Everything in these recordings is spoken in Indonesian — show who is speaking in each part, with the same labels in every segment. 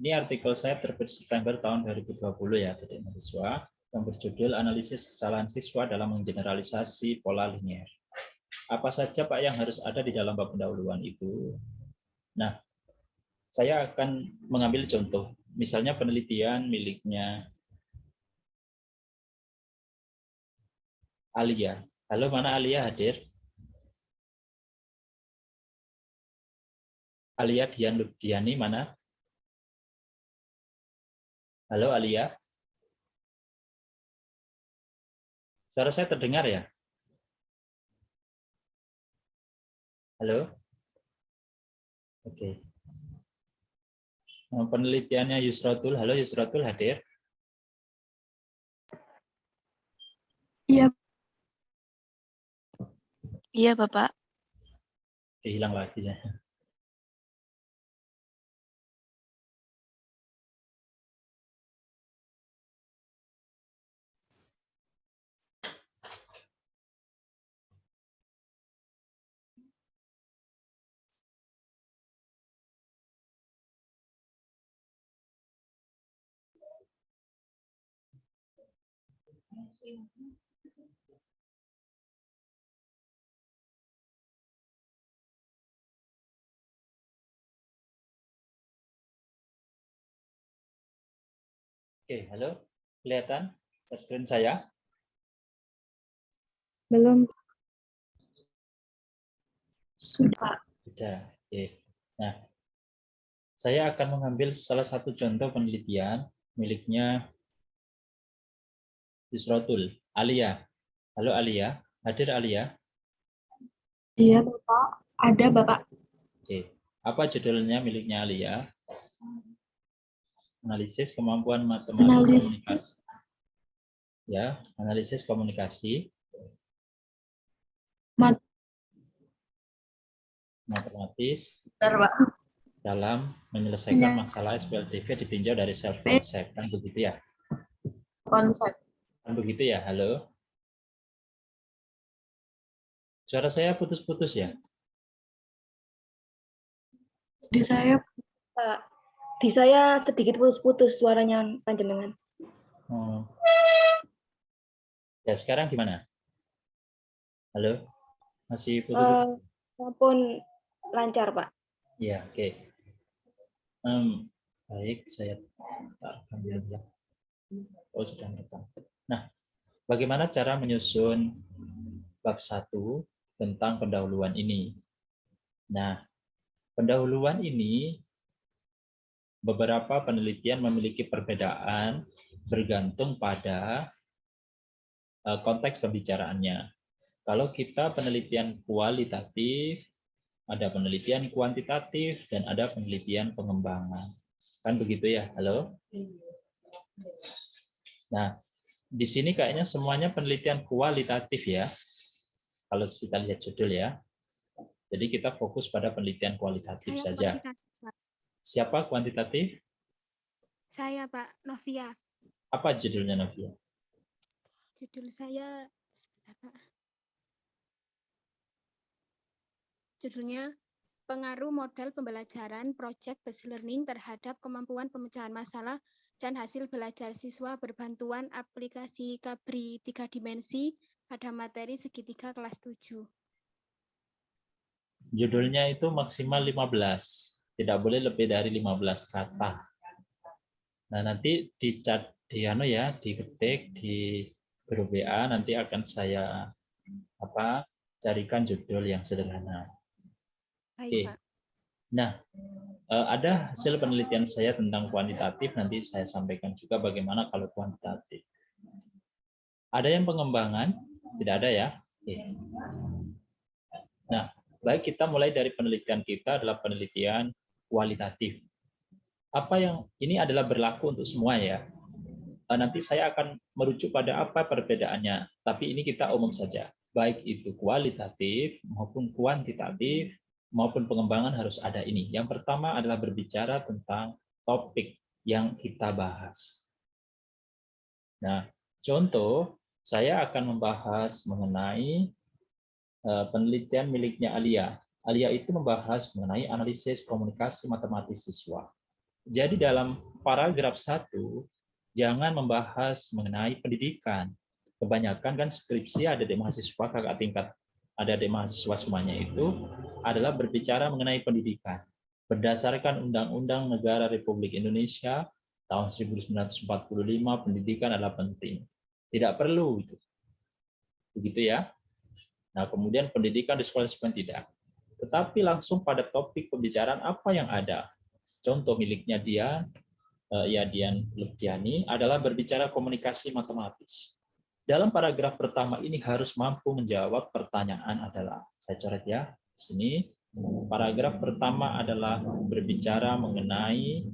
Speaker 1: Ini artikel saya terbit September tahun 2020 ya, adik mahasiswa, yang berjudul Analisis Kesalahan Siswa dalam Menggeneralisasi Pola Linier. Apa saja Pak yang harus ada di dalam bab pendahuluan itu? Nah, saya akan mengambil contoh, misalnya penelitian miliknya Alia. Halo, mana Alia hadir? Alia Diani mana? Halo Alia. Suara saya terdengar ya? Halo? Oke. Penelitiannya Yusratul. Halo Yusratul hadir?
Speaker 2: Iya. Iya, Bapak.
Speaker 1: Hilang lagi ya. Oke, halo. Kelihatan screen saya?
Speaker 2: Belum. Sudah.
Speaker 1: Sudah. Oke. Nah, saya akan mengambil salah satu contoh penelitian miliknya Yusratul. Alia. Halo Alia. Hadir Alia?
Speaker 2: Iya, Bapak. Ada, Bapak.
Speaker 1: Oke. Apa judulnya miliknya Alia? Analisis kemampuan matematik komunikasi. Ya, analisis komunikasi. Matematis dalam menyelesaikan masalah SPLDV ditinjau dari self concept, kan begitu ya?
Speaker 2: Konsep.
Speaker 1: Kan begitu ya? Halo? Suara saya putus-putus ya?
Speaker 2: Di saya, Pak. Di saya sedikit putus-putus suaranya panjenengan.
Speaker 1: Oh. Ya, sekarang gimana? Halo? Masih putus-putus?
Speaker 2: Maupun lancar, Pak.
Speaker 1: Ya, oke. Baik, saya ambil ya. Oh, sudah merekam. Nah, bagaimana cara menyusun bab 1 tentang pendahuluan ini? Nah, pendahuluan ini beberapa penelitian memiliki perbedaan bergantung pada konteks pembicaraannya. Kalau kita penelitian kualitatif, ada penelitian kuantitatif, dan ada penelitian pengembangan. Kan begitu ya? Halo? Nah, di sini kayaknya semuanya penelitian kualitatif ya. Kalau kita lihat judul ya. Jadi kita fokus pada penelitian kualitatif saja. Siapa kuantitatif?
Speaker 3: Saya, Pak. Novia.
Speaker 1: Apa judulnya Novia?
Speaker 3: Judul saya, sebentar, Pak. Judulnya, Pengaruh Model Pembelajaran Project Based Learning terhadap Kemampuan Pemecahan Masalah dan Hasil Belajar Siswa Berbantuan Aplikasi Cabri 3 Dimensi pada materi segitiga kelas 7.
Speaker 1: Judulnya itu maksimal 15. Tidak boleh lebih dari 15 kata. Nah, nanti diketik di grup WA, nanti akan saya carikan judul yang sederhana.
Speaker 3: Baik, Pak.
Speaker 1: Nah, ada hasil penelitian saya tentang kuantitatif, nanti saya sampaikan juga bagaimana kalau kuantitatif. Ada yang pengembangan? Tidak ada ya? Oke. Nah, baik, kita mulai dari penelitian kita adalah penelitian kualitatif. Apa yang ini adalah berlaku untuk semua ya. Nanti saya akan merujuk pada apa perbedaannya, tapi ini kita umum saja. Baik itu kualitatif maupun kuantitatif maupun pengembangan harus ada ini. Yang pertama adalah berbicara tentang topik yang kita bahas. Nah, contoh saya akan membahas mengenai penelitian miliknya Alia. Alia itu membahas mengenai analisis komunikasi matematis siswa. Jadi dalam paragraf 1, jangan membahas mengenai pendidikan. Kebanyakan kan skripsi ada di mahasiswa kakak tingkat, ada di mahasiswa semuanya itu adalah berbicara mengenai pendidikan. Berdasarkan Undang-Undang Negara Republik Indonesia tahun 1945, pendidikan adalah penting. Tidak perlu itu. Begitu ya. Nah, kemudian pendidikan di sekolah tidak. Tetapi langsung pada topik pembicaraan apa yang ada. Contoh miliknya dia, Dian Lubdiani, adalah berbicara komunikasi matematis. Dalam paragraf pertama ini harus mampu menjawab pertanyaan adalah, saya coret ya, di sini. Paragraf pertama adalah berbicara mengenai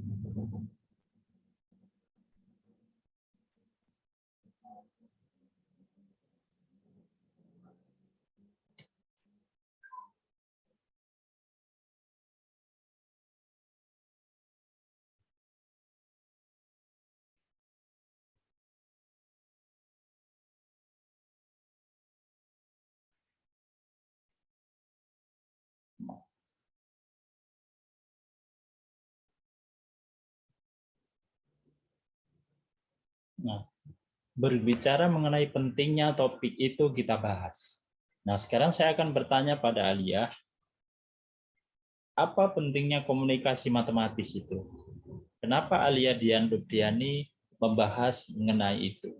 Speaker 1: berbicara mengenai pentingnya topik itu kita bahas. Nah, sekarang saya akan bertanya pada Alia, apa pentingnya komunikasi matematis itu? Kenapa Alia Dian Lubdiani membahas mengenai itu?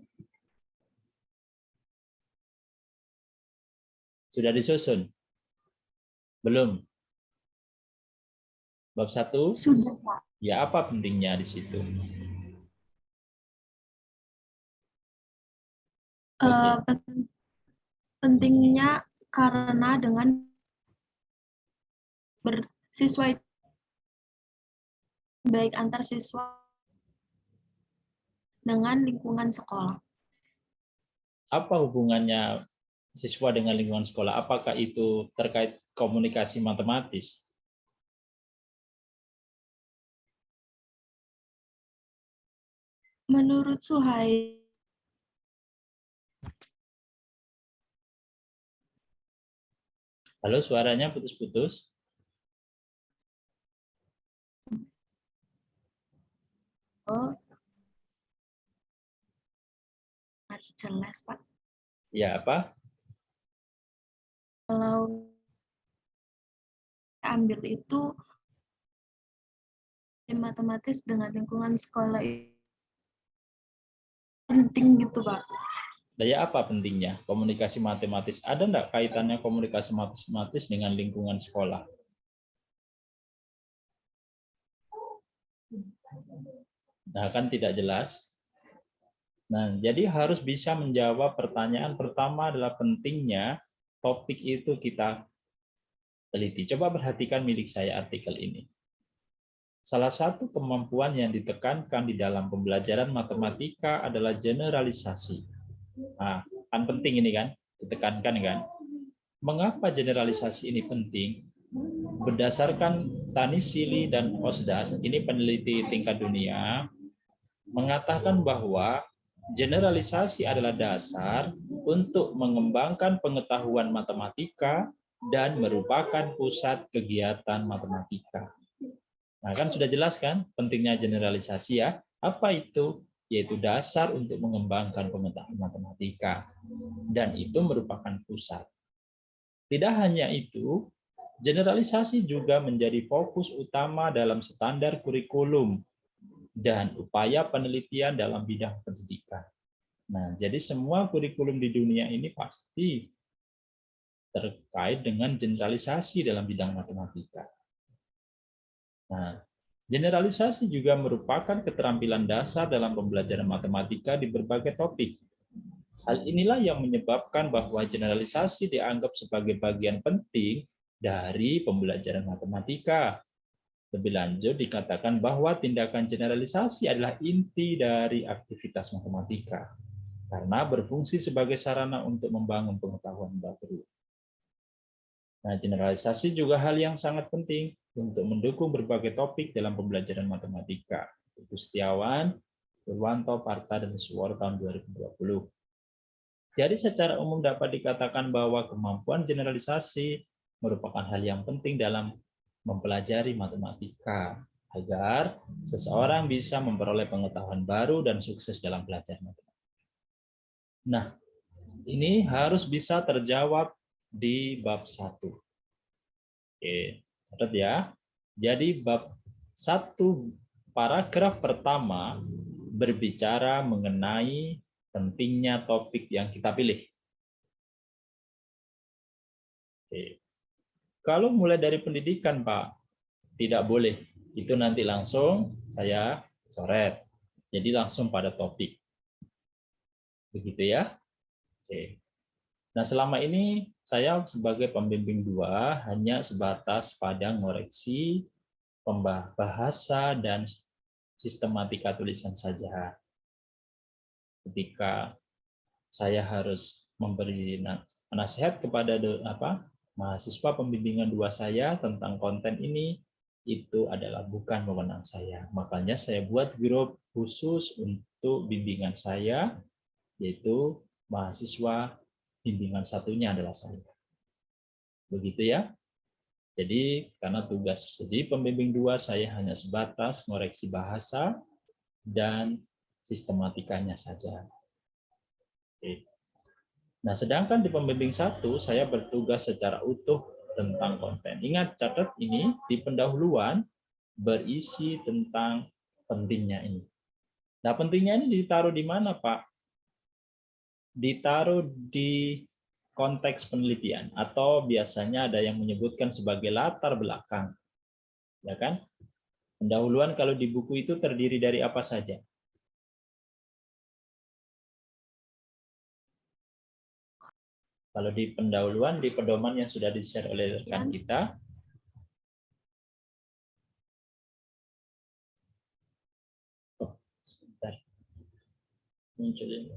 Speaker 1: Sudah disusun? Belum? Bab 1?
Speaker 2: Sudah, Pak.
Speaker 1: Ya, apa pentingnya di situ?
Speaker 2: Pentingnya karena dengan bersiswa itu baik antar siswa dengan lingkungan sekolah.
Speaker 1: Apa hubungannya siswa dengan lingkungan sekolah? Apakah itu terkait komunikasi matematis?
Speaker 2: Menurut Suhaib,
Speaker 1: Halo, suaranya putus-putus.
Speaker 2: harus jelas, Pak.
Speaker 1: Ya, apa?
Speaker 2: Kalau ambil itu matematis dengan lingkungan sekolah itu penting gitu, Pak.
Speaker 1: Daya apa pentingnya komunikasi matematis? Ada enggak kaitannya komunikasi matematis dengan lingkungan sekolah? Nah, kan tidak jelas. Nah, jadi harus bisa menjawab pertanyaan pertama adalah pentingnya topik itu kita teliti. Coba perhatikan milik saya artikel ini. Salah satu kemampuan yang ditekankan di dalam pembelajaran matematika adalah generalisasi. Nah, kan penting ini kan, ditekankan kan. Mengapa generalisasi ini penting? Berdasarkan Tanisili dan Osdas, ini peneliti tingkat dunia, mengatakan bahwa generalisasi adalah dasar untuk mengembangkan pengetahuan matematika dan merupakan pusat kegiatan matematika. Nah, kan sudah jelas kan pentingnya generalisasi ya. Apa itu? Yaitu dasar untuk mengembangkan pengetahuan matematika. Dan itu merupakan pusat. Tidak hanya itu, generalisasi juga menjadi fokus utama dalam standar kurikulum dan upaya penelitian dalam bidang pendidikan. Nah, jadi semua kurikulum di dunia ini pasti terkait dengan generalisasi dalam bidang matematika. Nah, generalisasi juga merupakan keterampilan dasar dalam pembelajaran matematika di berbagai topik. Hal inilah yang menyebabkan bahwa generalisasi dianggap sebagai bagian penting dari pembelajaran matematika. Lebih lanjut dikatakan bahwa tindakan generalisasi adalah inti dari aktivitas matematika karena berfungsi sebagai sarana untuk membangun pengetahuan baru. Nah, generalisasi juga hal yang sangat penting untuk mendukung berbagai topik dalam pembelajaran matematika. Itu Setiawan, Purwanto, Parta, dan Suworo tahun 2020. Jadi secara umum dapat dikatakan bahwa kemampuan generalisasi merupakan hal yang penting dalam mempelajari matematika. agar seseorang bisa memperoleh pengetahuan baru dan sukses dalam belajar matematika. Nah, ini harus bisa terjawab di bab 1. Oke, catat ya. Jadi bab 1 paragraf pertama berbicara mengenai pentingnya topik yang kita pilih. Oke. Kalau mulai dari pendidikan, Pak, tidak boleh. Itu nanti langsung saya coret. Jadi langsung pada topik. Begitu ya. Oke. Nah, selama ini saya sebagai pembimbing 2 hanya sebatas pada ngoreksi bahasa dan sistematika tulisan saja. Ketika saya harus memberi nasihat kepada mahasiswa pembimbingan 2 saya tentang konten ini, itu adalah bukan wewenang saya. Makanya saya buat grup khusus untuk bimbingan saya, yaitu mahasiswa bimbingan satunya adalah saya. Begitu ya. Jadi karena tugas jadi pembimbing 2 saya hanya sebatas ngoreksi bahasa dan sistematikanya saja. Oke. Nah, sedangkan di pembimbing 1 saya bertugas secara utuh tentang konten. Ingat, catat ini di pendahuluan berisi tentang pentingnya ini. Nah, pentingnya ini ditaruh di mana, Pak? Ditaruh di konteks penelitian, atau biasanya ada yang menyebutkan sebagai latar belakang. Ya kan? Pendahuluan kalau di buku itu terdiri dari apa saja? Kalau di pendahuluan, di pedoman yang sudah di-share oleh rekan kita, sebentar. Muncul ini.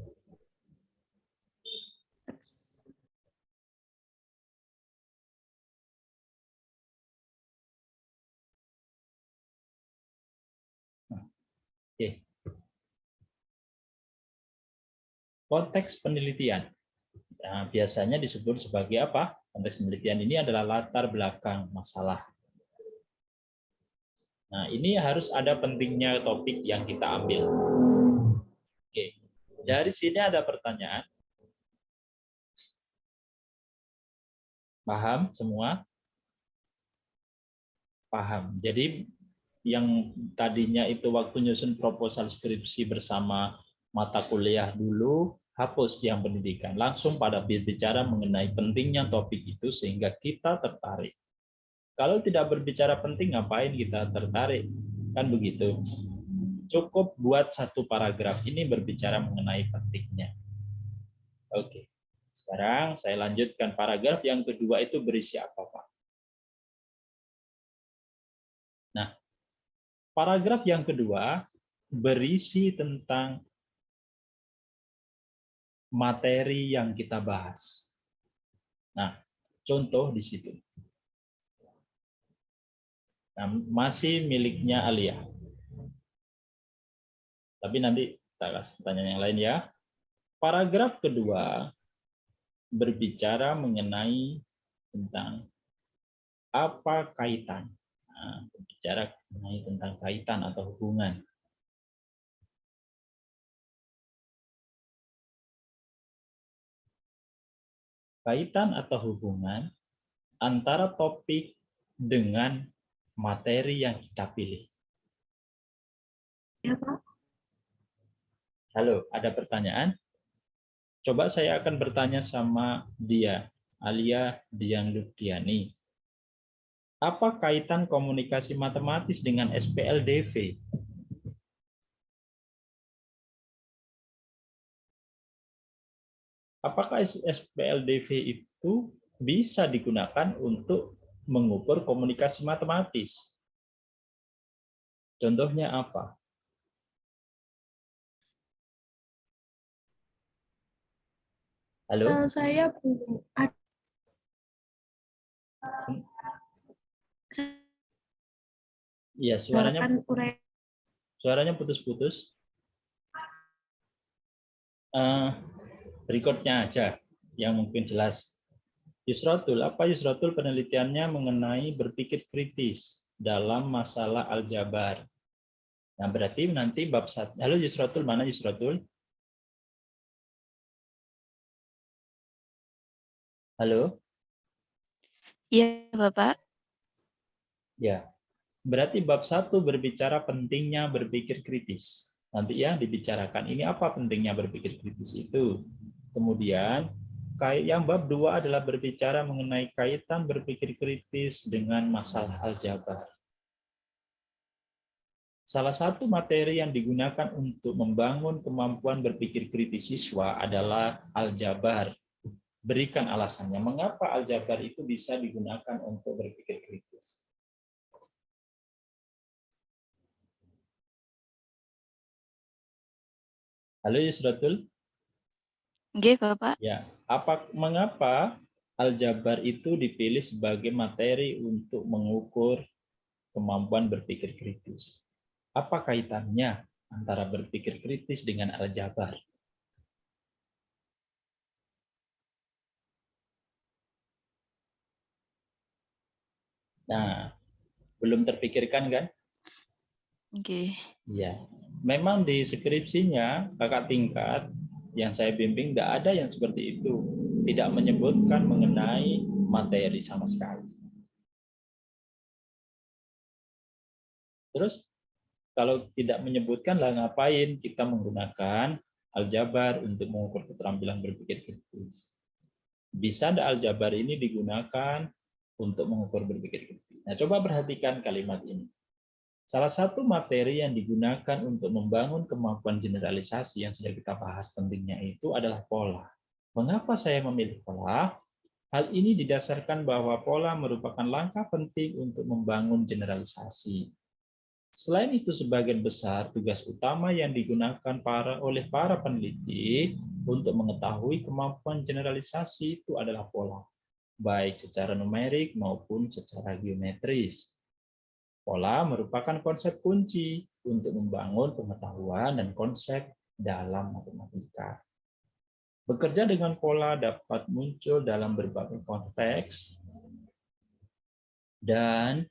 Speaker 1: Oke. Konteks penelitian. Nah, biasanya disebut sebagai apa? Konteks penelitian ini adalah latar belakang masalah. Nah, ini harus ada pentingnya topik yang kita ambil. Oke. Dari sini ada pertanyaan. Paham semua? Paham. Jadi yang tadinya itu waktu nyusun proposal skripsi bersama mata kuliah dulu, hapus yang pendidikan. Langsung pada berbicara mengenai pentingnya topik itu sehingga kita tertarik. Kalau tidak berbicara penting, ngapain kita tertarik? Kan begitu. Cukup buat 1 paragraf ini berbicara mengenai pentingnya. Oke. Sekarang saya lanjutkan paragraf yang kedua itu berisi apa, Pak? Nah, paragraf yang kedua berisi tentang materi yang kita bahas. Nah, contoh di situ. Nah, masih miliknya Alia. Tapi nanti kita kasih pertanyaan yang lain ya. Paragraf kedua berbicara mengenai tentang apa kaitan. Nah, berbicara mengenai tentang kaitan atau hubungan. Kaitan atau hubungan antara topik dengan materi yang kita pilih.
Speaker 2: Ya, Pak.
Speaker 1: Halo, ada pertanyaan? Coba saya akan bertanya sama dia, Alia Dian Lukdiani. Apa kaitan komunikasi matematis dengan SPLDV? Apakah SPLDV itu bisa digunakan untuk mengukur komunikasi matematis? Contohnya apa? Halo?
Speaker 2: Saya belum ada.
Speaker 1: Iya, suaranya putus-putus. Berikutnya aja yang mungkin jelas. Yusrotul, apa Yusrotul penelitiannya mengenai berpikir kritis dalam masalah aljabar. Nah, berarti nanti bab 1. Halo Yusratul, mana Yusratul? Halo?
Speaker 4: Iya, Bapak.
Speaker 1: Ya. Berarti bab 1 berbicara pentingnya berpikir kritis. Nanti ya dibicarakan ini apa pentingnya berpikir kritis itu. Kemudian yang bab 2 adalah berbicara mengenai kaitan berpikir kritis dengan masalah aljabar. Salah satu materi yang digunakan untuk membangun kemampuan berpikir kritis siswa adalah aljabar. Berikan alasannya mengapa aljabar itu bisa digunakan untuk berpikir kritis. Halo Yusratul.
Speaker 4: Nggih, Bapak.
Speaker 1: Ya, mengapa aljabar itu dipilih sebagai materi untuk mengukur kemampuan berpikir kritis? Apa kaitannya antara berpikir kritis dengan aljabar? Nah, belum terpikirkan kan?
Speaker 4: Nggih.
Speaker 1: Ya, memang di skripsinya kakak tingkat yang saya bimbing tidak ada yang seperti itu, tidak menyebutkan mengenai materi sama sekali. Terus kalau tidak menyebutkan lah ngapain kita menggunakan aljabar untuk mengukur keterampilan berpikir kritis? Bisa ada aljabar ini digunakan untuk mengukur berpikir kritis? Nah, coba perhatikan kalimat ini. Salah satu materi yang digunakan untuk membangun kemampuan generalisasi yang sudah kita bahas pentingnya itu adalah pola. Mengapa saya memilih pola? Hal ini didasarkan bahwa pola merupakan langkah penting untuk membangun generalisasi. Selain itu, sebagian besar tugas utama yang digunakan oleh para peneliti untuk mengetahui kemampuan generalisasi itu adalah pola, baik secara numerik maupun secara geometris. Pola merupakan konsep kunci untuk membangun pengetahuan dan konsep dalam matematika. Bekerja dengan pola dapat muncul dalam berbagai konteks dan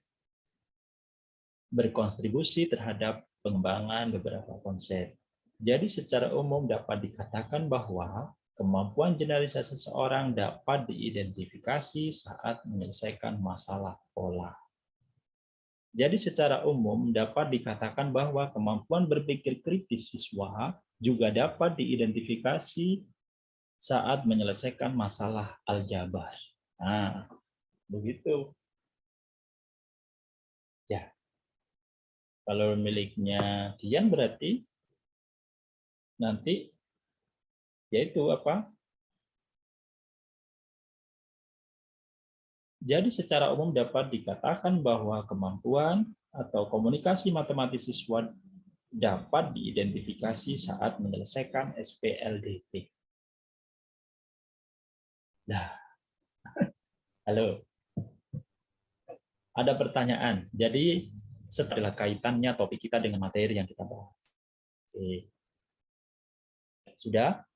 Speaker 1: berkontribusi terhadap pengembangan beberapa konsep. Jadi secara umum dapat dikatakan bahwa kemampuan generalisasi seseorang dapat diidentifikasi saat menyelesaikan masalah pola. Jadi secara umum dapat dikatakan bahwa kemampuan berpikir kritis siswa juga dapat diidentifikasi saat menyelesaikan masalah aljabar. Nah, begitu. Ya. Kalau miliknya Dian berarti nanti yaitu apa? Jadi secara umum dapat dikatakan bahwa kemampuan atau komunikasi matematis siswa dapat diidentifikasi saat menyelesaikan SPLDP. Nah, halo. Ada pertanyaan. Jadi setelah kaitannya topik kita dengan materi yang kita bahas. Oke. Sudah?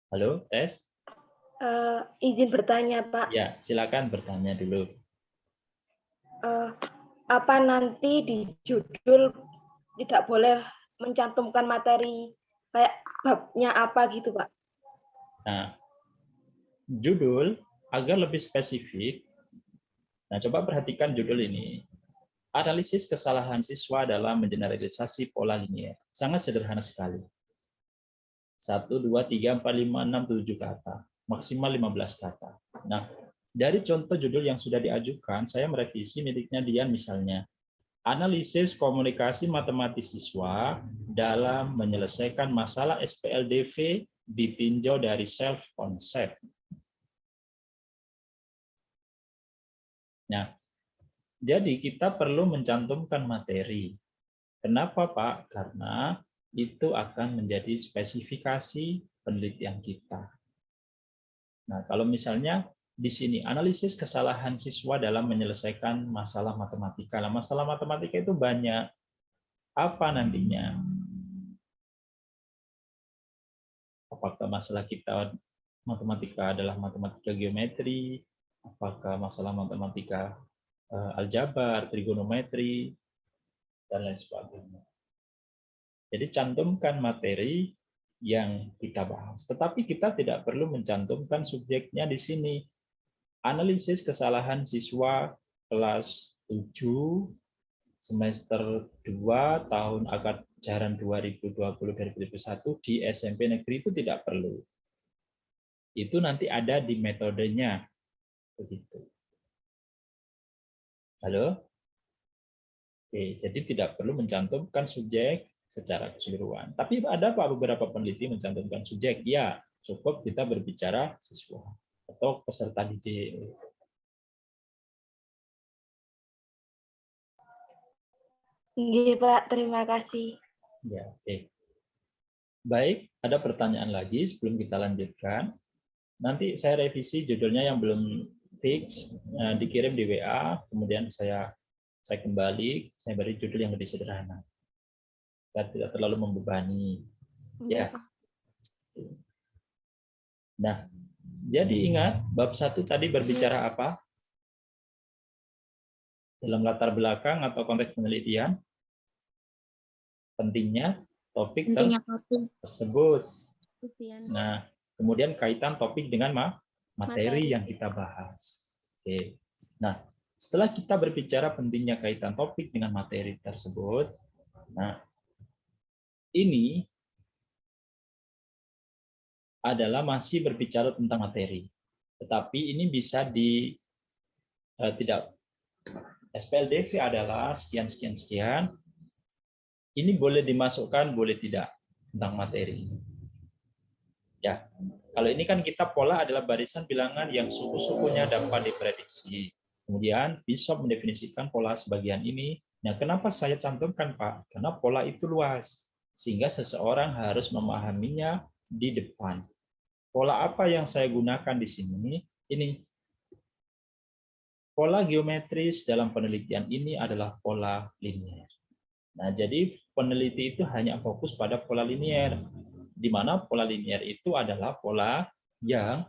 Speaker 1: Halo, tes?
Speaker 2: Izin bertanya, Pak.
Speaker 1: Ya, silakan bertanya dulu.
Speaker 2: Apa nanti di judul tidak boleh mencantumkan materi kayak babnya apa gitu, Pak?
Speaker 1: Nah, judul agar lebih spesifik. Nah, coba perhatikan judul ini. Analisis kesalahan siswa dalam mengeneralisasi pola linier. Sangat sederhana sekali. 1, 2, 3, 4, 5, 6, 7 kata. Maksimal 15 kata. Nah, dari contoh judul yang sudah diajukan, saya merevisi miliknya Dian misalnya. Analisis komunikasi matematis siswa dalam menyelesaikan masalah SPLDV ditinjau dari self-concept. Nah, jadi kita perlu mencantumkan materi. Kenapa, Pak? Karena itu akan menjadi spesifikasi penelitian kita. Nah, kalau misalnya di sini analisis kesalahan siswa dalam menyelesaikan masalah matematika. Nah, masalah matematika itu banyak. Apa nantinya? Apakah masalah kita matematika adalah matematika geometri, apakah masalah matematika aljabar, trigonometri, dan lain sebagainya. Jadi cantumkan materi yang kita bahas. Tetapi kita tidak perlu mencantumkan subjeknya di sini. Analisis kesalahan siswa kelas 7 semester 2 tahun ajaran 2020-2021 di SMP negeri itu tidak perlu. Itu nanti ada di metodenya. Begitu. Halo? Oke, jadi tidak perlu mencantumkan subjek secara keseluruhan. Tapi ada beberapa peneliti mencantumkan subjek. Ya, cukup kita berbicara siswa atau peserta didik.
Speaker 2: Iya, Pak. Terima kasih.
Speaker 1: Ya, oke. Baik, ada pertanyaan lagi sebelum kita lanjutkan. Nanti saya revisi judulnya yang belum fix, dikirim di WA, kemudian saya kembali, saya beri judul yang lebih sederhana. Biar tidak terlalu membebani. Ya. Nah, jadi ingat, bab 1 tadi berbicara apa? Dalam latar belakang atau konteks penelitian, pentingnya topik tersebut. Nah, kemudian kaitan topik dengan materi yang kita bahas. Oke. Nah, setelah kita berbicara pentingnya kaitan topik dengan materi tersebut, nah, ini adalah masih berbicara tentang materi. Tetapi ini bisa tidak SPLDV adalah sekian. Ini boleh dimasukkan, boleh tidak tentang materi. Ya, kalau ini kan kita pola adalah barisan bilangan yang suku-sukunya dapat diprediksi. Kemudian Bishop mendefinisikan pola sebagian ini. Nah, kenapa saya cantumkan, Pak? Karena pola itu luas, sehingga seseorang harus memahaminya di depan. Pola apa yang saya gunakan di sini? Ini. Pola geometris dalam penelitian ini adalah pola linier. Nah, jadi peneliti itu hanya fokus pada pola linier, di mana pola linier itu adalah pola yang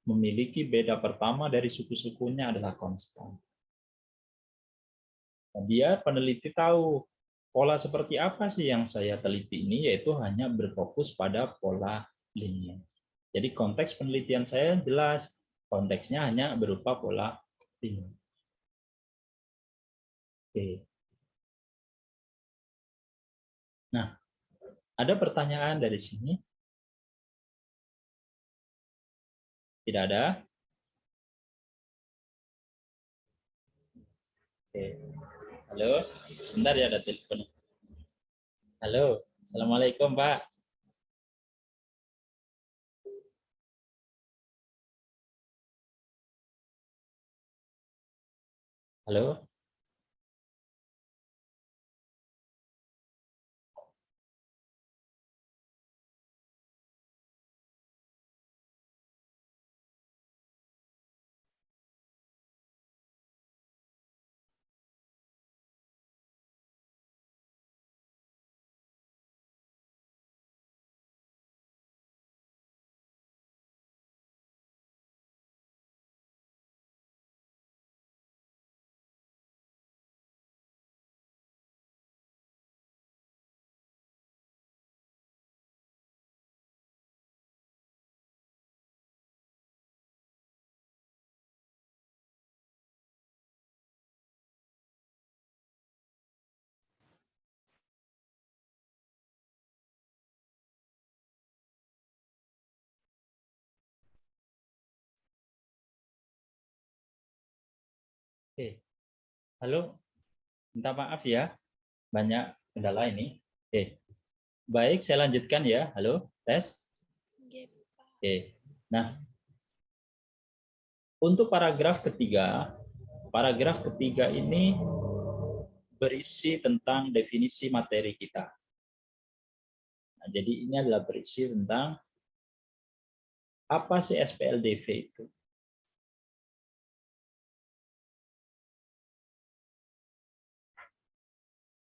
Speaker 1: memiliki beda pertama dari suku-sukunya adalah konstan. Nah, dia peneliti tahu pola seperti apa sih yang saya teliti ini, yaitu hanya berfokus pada pola linier. Jadi konteks penelitian saya jelas, konteksnya hanya berupa pola linier. Oke. Nah, ada pertanyaan dari sini? Tidak ada? Oke. Halo, sebentar ya ada telepon. Halo, Assalamualaikum Pak. Halo. Oke. Halo. Minta maaf ya, banyak kendala ini. Oke. Baik, saya lanjutkan ya. Halo, tes. Oke. Nah, untuk paragraf ketiga ini berisi tentang definisi materi kita. Nah, jadi ini adalah berisi tentang apa sih SPLDV itu.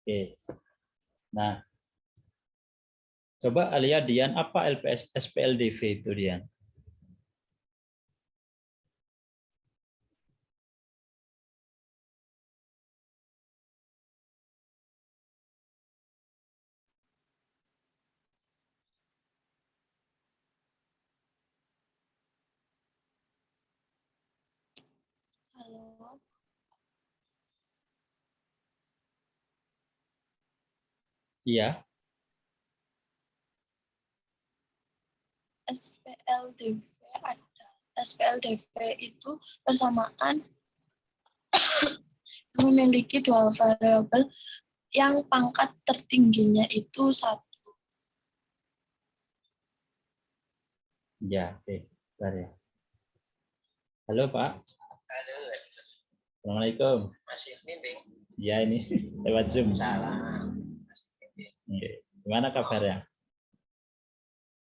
Speaker 1: Oke. Nah, coba lihat Dian, apa SPLDV itu Dian? Iya,
Speaker 5: SPLDV ada. SPLDV itu persamaan memiliki dua variabel yang pangkat tertingginya itu 1.
Speaker 1: ya, oke. Bentar ya. Halo Pak,
Speaker 6: Halo,
Speaker 1: Assalamualaikum.
Speaker 6: masih bimbing.
Speaker 1: Ya ini lewat Zoom.
Speaker 6: Salah.
Speaker 1: Oke. Gimana kabarnya?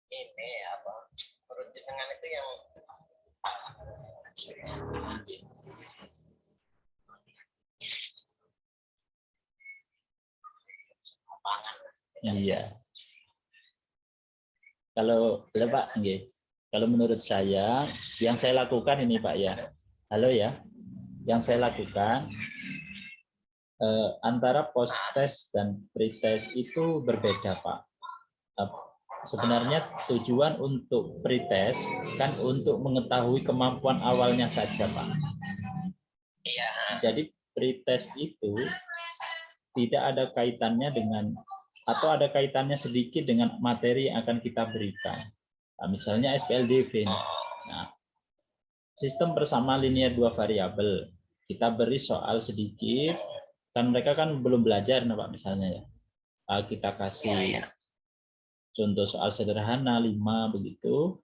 Speaker 6: Ini apa? Menurut jenengan itu yang
Speaker 1: Iya. Kalau Pak, nggih. Kalau menurut saya, yang saya lakukan ini Pak ya. Halo ya. Yang saya lakukan antara post test dan pre-test itu berbeda Pak. Sebenarnya tujuan untuk pre-test kan untuk mengetahui kemampuan awalnya saja Pak.
Speaker 6: iya,
Speaker 1: Jadi pre-test itu tidak ada kaitannya dengan atau ada kaitannya sedikit dengan materi yang akan kita berikan. Nah, misalnya SPLDV. Nah, sistem bersama linear dua variabel. Kita beri soal sedikit, kan mereka kan belum belajar, nah Pak, misalnya ya. Kita kasih contoh soal sederhana 5 begitu,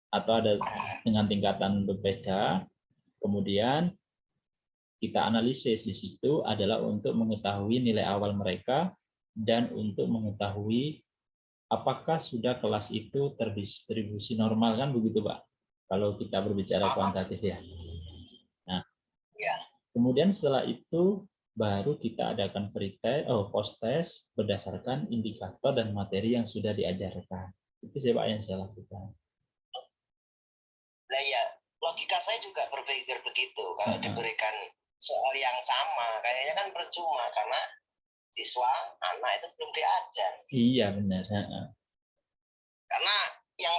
Speaker 1: atau ada dengan tingkatan berbeda. Kemudian kita analisis di situ adalah untuk mengetahui nilai awal mereka dan untuk mengetahui apakah sudah kelas itu terdistribusi normal, kan begitu Pak, kalau kita berbicara kuantitatif ya. Nah, kemudian setelah itu baru kita adakan post test berdasarkan indikator dan materi yang sudah diajarkan. Itu sih Pak yang saya lakukan.
Speaker 6: Nah ya, logika saya juga berpikir begitu. Kalau diberikan soal yang sama, kayaknya kan percuma karena siswa anak itu belum diajar.
Speaker 1: Iya benar.
Speaker 6: Karena yang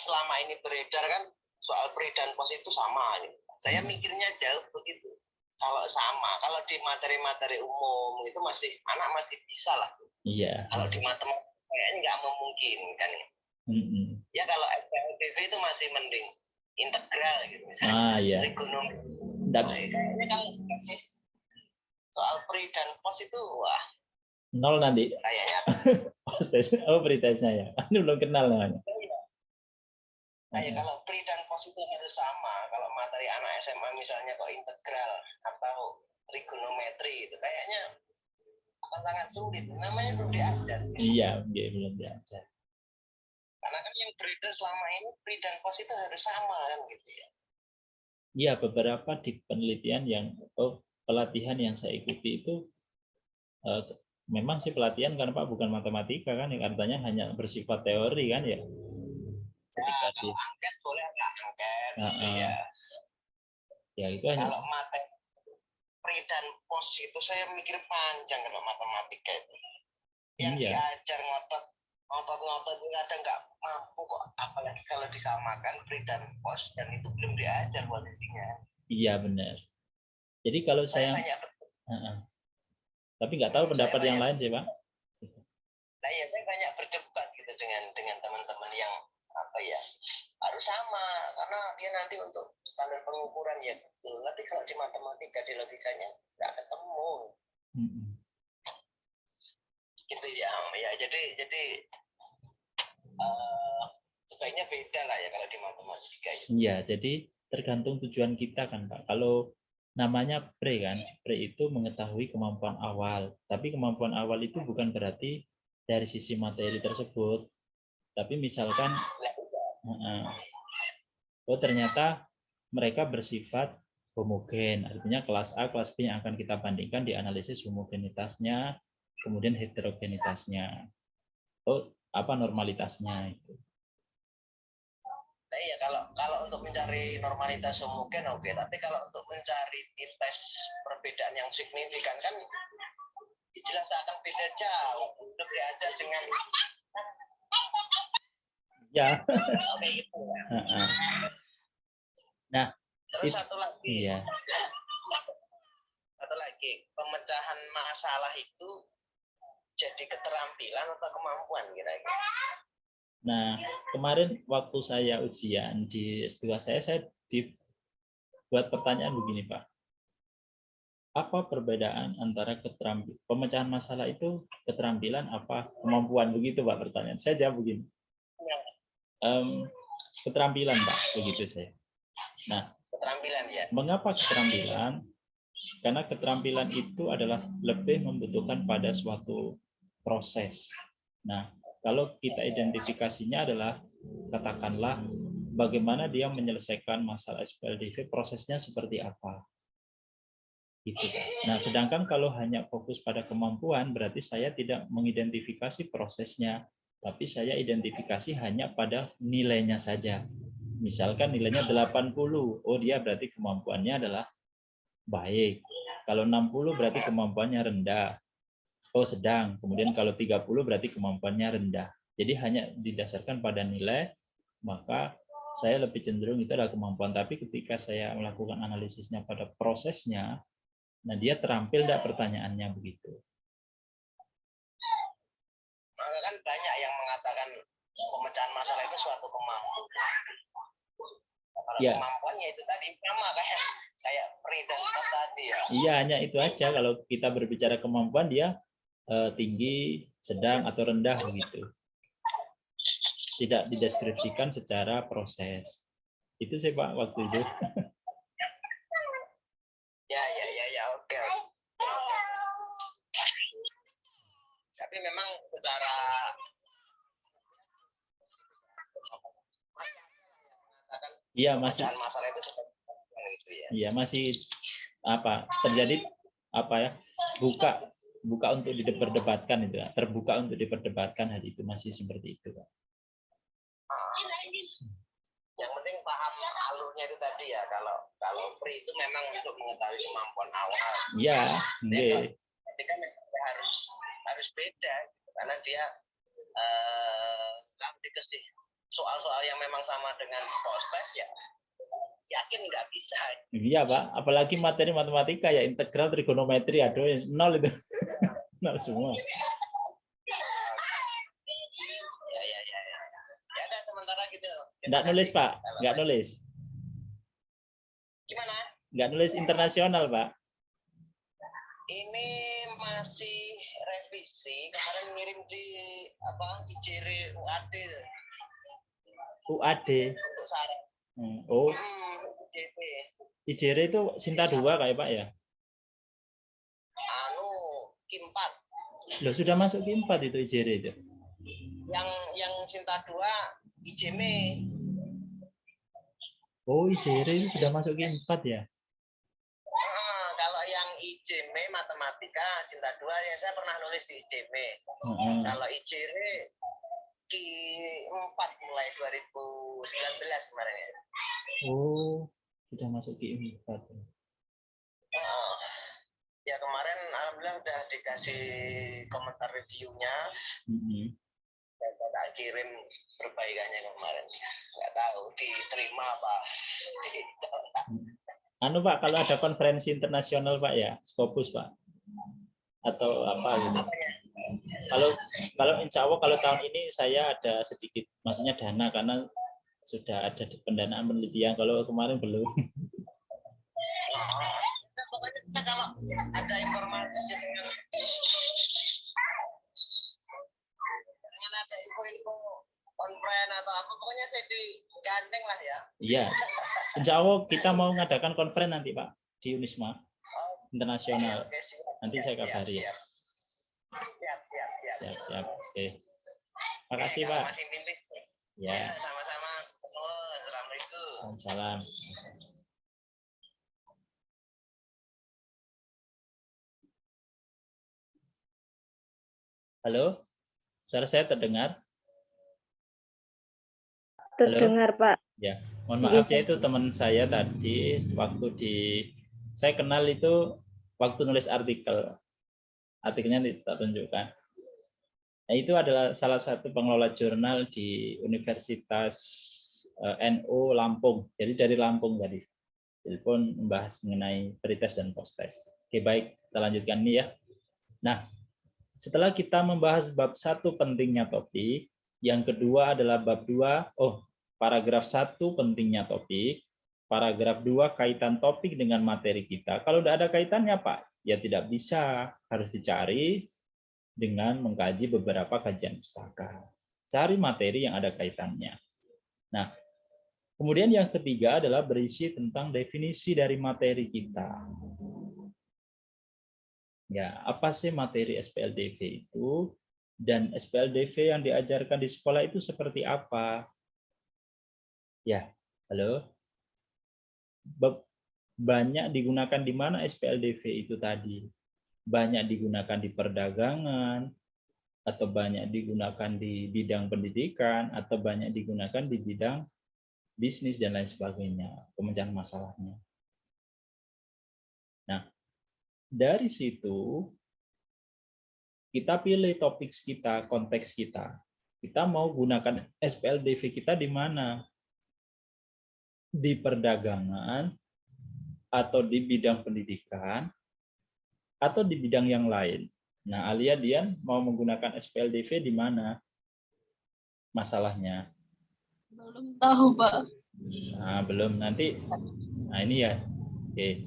Speaker 6: selama ini beredar kan soal pre dan post itu sama. Gitu. Saya mikirnya jauh begitu. Kalau sama, kalau di materi-materi umum itu anak masih bisa lah.
Speaker 1: Iya.
Speaker 6: Kalau di matematika kayaknya nggak memungkinkan. Ya kalau SPLDV itu masih mending integral gitu misalnya.
Speaker 1: Iya.
Speaker 6: Ekonomi. Kayaknya kalau soal pre dan post itu wah
Speaker 1: 0 nanti.
Speaker 6: kayaknya.
Speaker 1: Post test, pre-testnya ya. Ini belum kenal namanya.
Speaker 6: Kayak kalau pre dan post itu harus sama. Kalau materi anak SMA misalnya kok integral atau trigonometri itu kayaknya akan sangat sulit. Namanya belum diajar.
Speaker 1: Iya, belum diajar.
Speaker 6: Karena kan yang beredar selama ini pre dan post itu harus sama kan gitu ya.
Speaker 1: Iya, beberapa di penelitian pelatihan yang saya ikuti itu memang sih pelatihan kan Pak bukan matematika kan, yang artinya hanya bersifat teori kan ya.
Speaker 6: Ya, kalau angket boleh nggak angket gitu ya.
Speaker 1: Ya itu hanya
Speaker 6: kalau materi pre dan post itu saya mikir panjang kalau matematika itu. Yang diajar ngotot kadang nggak mampu kok, apalagi kalau disamakan pre dan post dan itu belum diajar posisinya.
Speaker 1: Iya benar. Jadi kalau saya tapi nggak tahu pendapat yang lain sih Pak.
Speaker 6: Nah ya saya banyak berdebat gitu dengan teman-teman yang apa ya harus sama karena dia nanti untuk standar pengukuran ya betul. Tapi kalau di matematika di logikanya nggak ketemu. Gitu ya. Ya jadi sebaiknya beda lah ya kalau di matematika.
Speaker 1: Iya, jadi tergantung tujuan kita kan Pak. Kalau namanya pre kan, pre itu mengetahui kemampuan awal. Tapi kemampuan awal itu bukan berarti dari sisi materi tersebut. Tapi misalkan, ternyata mereka bersifat homogen. Artinya kelas A, kelas B yang akan kita bandingkan dianalisis homogenitasnya, kemudian heterogenitasnya. Normalitasnya itu.
Speaker 6: Nah, iya kalau untuk mencari normalitas homogen oke, tapi kalau untuk mencari tes perbedaan yang signifikan kan jelas akan beda jauh. Untuk diajar dengan
Speaker 1: ya.
Speaker 6: Oke, gitu.
Speaker 1: Nah,
Speaker 6: Terus satu lagi.
Speaker 1: Iya.
Speaker 6: Satu lagi, pemecahan masalah itu jadi keterampilan atau kemampuan kira-kira?
Speaker 1: Nah, kemarin waktu saya ujian di S2 saya dibuat pertanyaan begini, Pak. Apa perbedaan antara pemecahan masalah itu keterampilan apa kemampuan? Begitu, Pak, pertanyaan. Saya jawab begini. Keterampilan, Pak, begitu saya. Nah,
Speaker 6: keterampilan ya.
Speaker 1: Mengapa keterampilan? Karena keterampilan itu adalah lebih membutuhkan pada suatu proses. Nah, kalau kita identifikasinya adalah, katakanlah, bagaimana dia menyelesaikan masalah SPLDV, prosesnya seperti apa. Gitu. Nah, sedangkan kalau hanya fokus pada kemampuan, berarti saya tidak mengidentifikasi prosesnya, tapi saya identifikasi hanya pada nilainya saja. Misalkan nilainya 80, oh dia berarti kemampuannya adalah baik. Kalau 60 berarti kemampuannya rendah. Oh sedang. Kemudian kalau 30 berarti kemampuannya rendah. Jadi hanya didasarkan pada nilai, maka saya lebih cenderung itu adalah kemampuan. Tapi ketika saya melakukan analisisnya pada prosesnya, nah dia terampil tidak pertanyaannya begitu.
Speaker 6: Maka kan banyak yang mengatakan pemecahan masalah itu suatu kemampuan. Kalau
Speaker 1: ya.
Speaker 6: Kemampuannya itu tadi sama kayak pri dan pos tadi ya.
Speaker 1: Iya, hanya itu aja. Kalau kita berbicara kemampuan, dia tinggi, sedang atau rendah begitu. Tidak dideskripsikan secara proses. Itu sih Pak waktu itu.
Speaker 6: Ya, oke. Tapi memang secara
Speaker 1: iya masih
Speaker 6: masalah itu gitu ya.
Speaker 1: Iya masih terjadi buka untuk diperdebatkan itu, terbuka untuk diperdebatkan, hal itu masih seperti itu Pak.
Speaker 6: Yang penting paham alurnya itu tadi ya, kalau pri itu memang untuk mengetahui kemampuan awal.
Speaker 1: Iya, nggih.
Speaker 6: Tapi kan harus beda karena dia kalau dikasih soal-soal yang memang sama dengan postes ya yakin nggak bisa.
Speaker 1: Iya Pak, apalagi materi matematika ya, integral, trigonometri, aduh nol itu. Nol semua.
Speaker 6: Ya ada sementara gitu.
Speaker 1: Nggak nulis Pak, nggak nulis.
Speaker 6: Gimana?
Speaker 1: Nggak nulis internasional Pak.
Speaker 6: Ini masih revisi, kemarin ngirim di IJR UAD.
Speaker 1: UAD.
Speaker 6: Untuk syarat.
Speaker 1: Oh.
Speaker 6: IJP.
Speaker 1: IJR itu Sinta 2 kayak Pak ya?
Speaker 6: Q 4.
Speaker 1: Loh, sudah masuk Q 4 itu IJR itu.
Speaker 6: Yang Sinta 2 IJM.
Speaker 1: Oh, IJR itu sudah masuk Q 4 ya?
Speaker 6: Kalau yang IJM matematika Sinta 2 ya saya pernah nulis di IJM. Kalau IJR Q 4 mulai 2019 kemarin ya.
Speaker 1: Oh, sudah masuk Q 4.
Speaker 6: Ya kemarin alhamdulillah udah dikasih komentar reviewnya. Dan tak kirim perbaikannya kemarin. Nggak tahu diterima apa.
Speaker 1: Pak, kalau ada konferensi internasional Pak ya, Scopus Pak, atau apa gitu. Kalau insya Allah kalau tahun ini saya ada sedikit, maksudnya dana karena sudah ada pendanaan penelitian. Kalau kemarin belum.
Speaker 6: Pokoknya kalau ada informasi dengan ada info-info konferen atau apa, pokoknya saya digandeng lah ya. Iya.
Speaker 1: Insya Allah kita mau ngadakan konferen nanti Pak di Unisma internasional. Nanti saya kabari ya. Siap. Oke. Makasih Pak. Ya.
Speaker 6: Sama-sama. Assalamualaikum.
Speaker 1: Salam. Halo, suara saya terdengar?
Speaker 2: Terdengar Pak.
Speaker 1: Ya, mohon maaf ya, itu teman saya tadi saya kenal itu waktu nulis artikelnya tidak tunjukkan. Nah, itu adalah salah satu pengelola jurnal di Universitas NU Lampung. Jadi dari Lampung tadi. telepon membahas mengenai pretest dan posttest. Oke, baik, kita lanjutkan ini ya. Nah, setelah kita membahas bab 1 pentingnya topik, yang kedua adalah bab 2, paragraf 1 pentingnya topik, paragraf 2 kaitan topik dengan materi kita. Kalau tidak ada kaitannya, Pak, ya tidak bisa, harus dicari dengan mengkaji beberapa kajian pustaka. Cari materi yang ada kaitannya. Nah, kemudian yang ketiga adalah berisi tentang definisi dari materi kita. Ya, apa sih materi SPLDV itu? Dan SPLDV yang diajarkan di sekolah itu seperti apa? Ya, halo? Banyak digunakan di mana SPLDV itu tadi? Banyak digunakan di perdagangan, atau banyak digunakan di bidang pendidikan, atau banyak digunakan di bidang bisnis dan lain sebagainya, pemecahan masalahnya. Nah, dari situ kita pilih topik kita, konteks kita. Kita mau gunakan SPLDV kita di mana? Di perdagangan, atau di bidang pendidikan, atau di bidang yang lain. Nah, Alia Dian mau menggunakan SPLDV di mana? Masalahnya.
Speaker 5: Belum tahu, Pak.
Speaker 1: Nah, belum. Nanti, nah ini ya. Oke.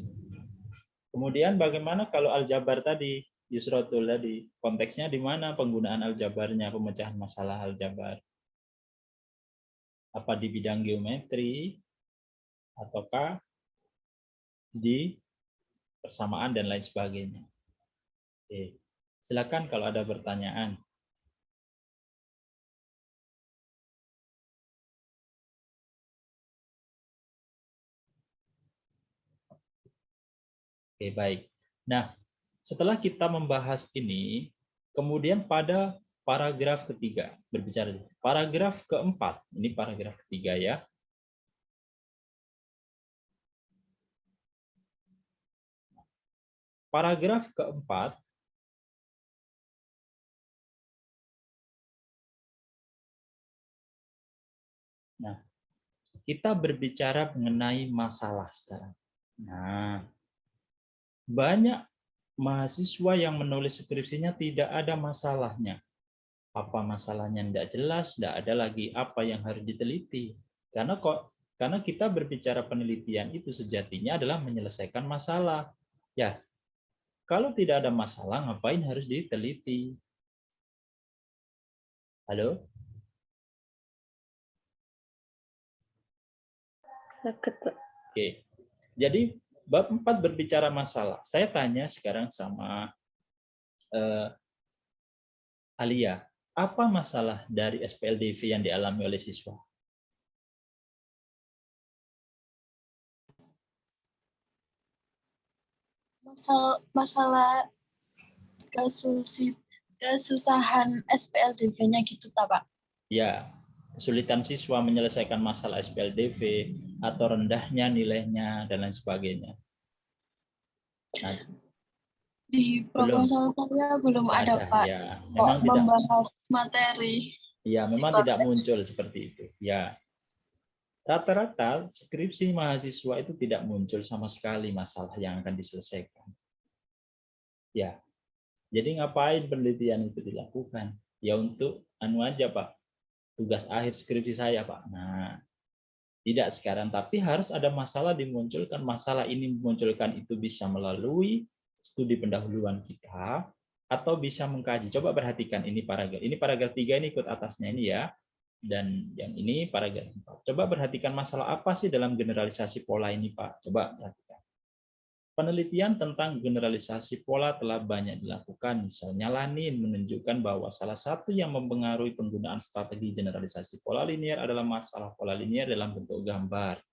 Speaker 1: Kemudian bagaimana kalau aljabar tadi? Yusrotul tadi, konteksnya di mana penggunaan aljabarnya, pemecahan masalah aljabar? Apa di bidang geometri, ataukah di persamaan dan lain sebagainya? Oke. Silakan kalau ada pertanyaan. Oke, baik. Nah, setelah kita membahas ini, kemudian pada paragraf ketiga, berbicara paragraf keempat, ini paragraf ketiga ya. Paragraf keempat, nah, kita berbicara mengenai masalah sekarang. Nah, banyak mahasiswa yang menulis skripsinya tidak ada masalahnya. Apa masalahnya tidak jelas, tidak ada lagi apa yang harus diteliti. Karena kita berbicara penelitian itu sejatinya adalah menyelesaikan masalah. Ya, kalau tidak ada masalah, ngapain harus diteliti? Halo? Oke. Jadi bab 4 berbicara masalah. Saya tanya sekarang sama Alia, apa masalah dari SPLDV yang dialami oleh siswa?
Speaker 5: Masalah kesusahan SPLDV-nya gitu, Pak.
Speaker 1: Ya, kesulitan siswa menyelesaikan masalah SPLDV atau rendahnya nilainya dan lain sebagainya. Nah,
Speaker 5: di proposal saya belum ada, Pak.
Speaker 1: Ya, memang tidak
Speaker 5: membahas materi.
Speaker 1: Ya, memang tidak muncul seperti itu. Ya, rata-rata skripsi mahasiswa itu tidak muncul sama sekali masalah yang akan diselesaikan. Ya, jadi ngapain penelitian itu dilakukan? Ya untuk aja, Pak. Tugas akhir skripsi saya, Pak. Nah, tidak sekarang, tapi harus ada masalah dimunculkan. Masalah ini dimunculkan itu bisa melalui studi pendahuluan kita atau bisa mengkaji. Coba perhatikan ini paragraf. Ini paragraf 3 ini ikut atasnya ini ya. Dan yang ini paragraf 4. Coba perhatikan masalah apa sih dalam generalisasi pola ini, Pak? Coba perhatikan. Penelitian tentang generalisasi pola telah banyak dilakukan. Misalnya Lanin menunjukkan bahwa salah satu yang mempengaruhi penggunaan strategi generalisasi pola linier adalah masalah pola linier dalam bentuk gambar.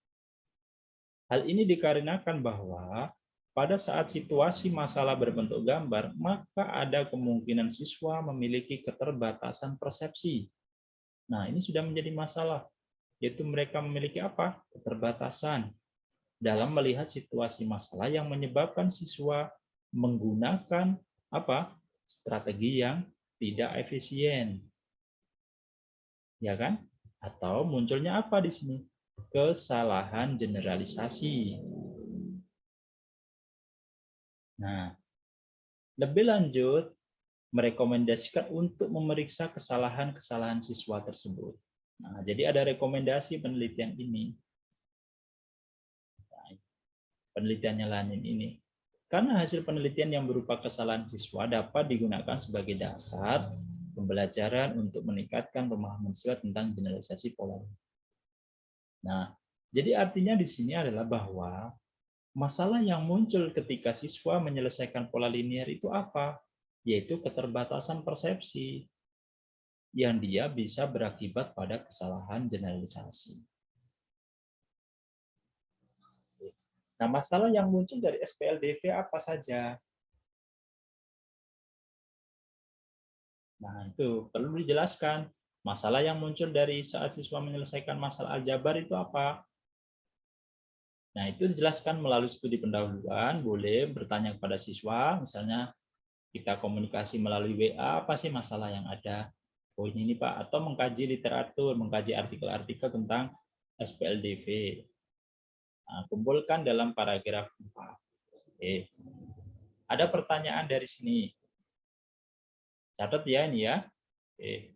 Speaker 1: Hal ini dikarenakan bahwa pada saat situasi masalah berbentuk gambar, maka ada kemungkinan siswa memiliki keterbatasan persepsi. Nah, ini sudah menjadi masalah, yaitu mereka memiliki apa? Keterbatasan dalam melihat situasi masalah yang menyebabkan siswa menggunakan apa? Strategi yang tidak efisien. Ya kan? Atau munculnya apa di sini? Kesalahan generalisasi. Nah, lebih lanjut, merekomendasikan untuk memeriksa kesalahan-kesalahan siswa tersebut. Nah, jadi ada rekomendasi penelitian ini. Nah, penelitiannya Lanin ini. Karena hasil penelitian yang berupa kesalahan siswa dapat digunakan sebagai dasar pembelajaran untuk meningkatkan pemahaman siswa tentang generalisasi pola. Nah, jadi artinya di sini adalah bahwa masalah yang muncul ketika siswa menyelesaikan pola linear itu apa? Yaitu keterbatasan persepsi yang dia bisa berakibat pada kesalahan generalisasi. Nah, masalah yang muncul dari SPLDV apa saja? Nah, itu perlu dijelaskan. Masalah yang muncul dari saat siswa menyelesaikan masalah aljabar itu apa? Nah, itu dijelaskan melalui studi pendahuluan, boleh bertanya kepada siswa, misalnya kita komunikasi melalui WA, apa sih masalah yang ada? Oh ini Pak, atau mengkaji literatur, mengkaji artikel-artikel tentang SPLDV. Nah, kumpulkan dalam paragraf 4. Oke. Ada pertanyaan dari sini. Catat ya ini ya. Oke.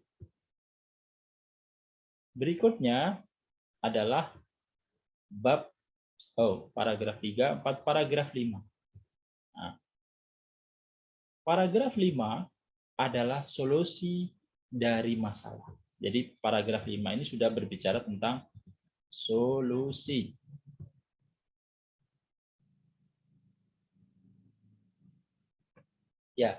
Speaker 1: Berikutnya adalah bab paragraf 3, paragraf 5. Nah, paragraf 5 adalah solusi dari masalah. Jadi paragraf 5 ini sudah berbicara tentang solusi. Ya.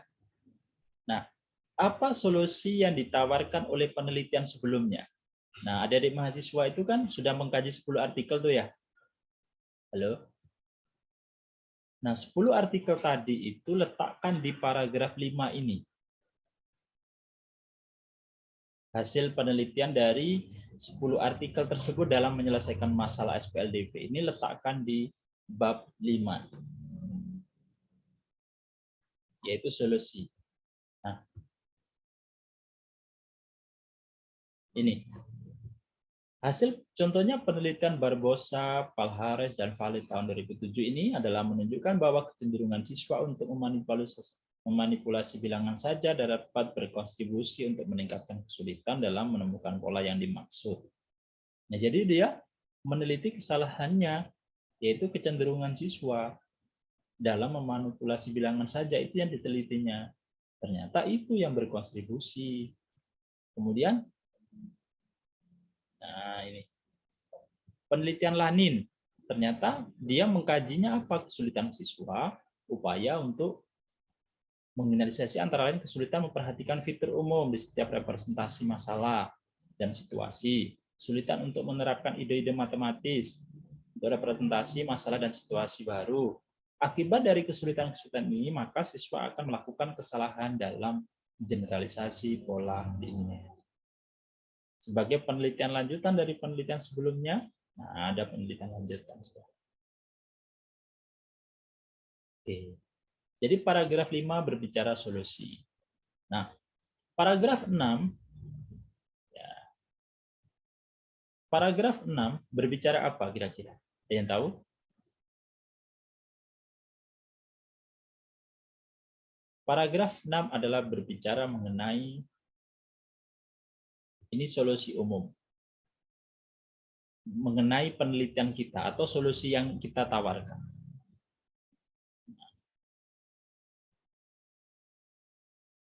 Speaker 1: Nah, apa solusi yang ditawarkan oleh penelitian sebelumnya? Nah, adik-adik mahasiswa itu kan sudah mengkaji 10 artikel tuh ya. Halo? Nah, 10 artikel tadi itu letakkan di paragraf 5 ini. Hasil penelitian dari 10 artikel tersebut dalam menyelesaikan masalah SPLDV ini letakkan di bab 5. Yaitu solusi. Nah, ini. Hasil contohnya penelitian Barbosa, Palhares, dan Valid tahun 2007 ini adalah menunjukkan bahwa kecenderungan siswa untuk memanipulasi bilangan saja dapat berkontribusi untuk meningkatkan kesulitan dalam menemukan pola yang dimaksud. Nah, jadi dia meneliti kesalahannya, yaitu kecenderungan siswa dalam memanipulasi bilangan saja, itu yang ditelitinya. Ternyata itu yang berkontribusi. Kemudian, nah ini penelitian Lanin, ternyata dia mengkajinya apa? Kesulitan siswa, upaya untuk menganalisasi antara lain kesulitan memperhatikan fitur umum di setiap representasi masalah dan situasi, kesulitan untuk menerapkan ide-ide matematis untuk representasi masalah dan situasi baru. Akibat dari kesulitan-kesulitan ini, maka siswa akan melakukan kesalahan dalam generalisasi pola linear. Sebagai penelitian lanjutan dari penelitian sebelumnya, nah ada penelitian lanjutan. Oke. Jadi paragraf 5 berbicara solusi. Nah, paragraf 6 ya. Paragraf 6 berbicara apa kira-kira? Ada yang tahu? Paragraf 6 adalah berbicara mengenai ini solusi umum. Mengenai penelitian kita atau solusi yang kita tawarkan.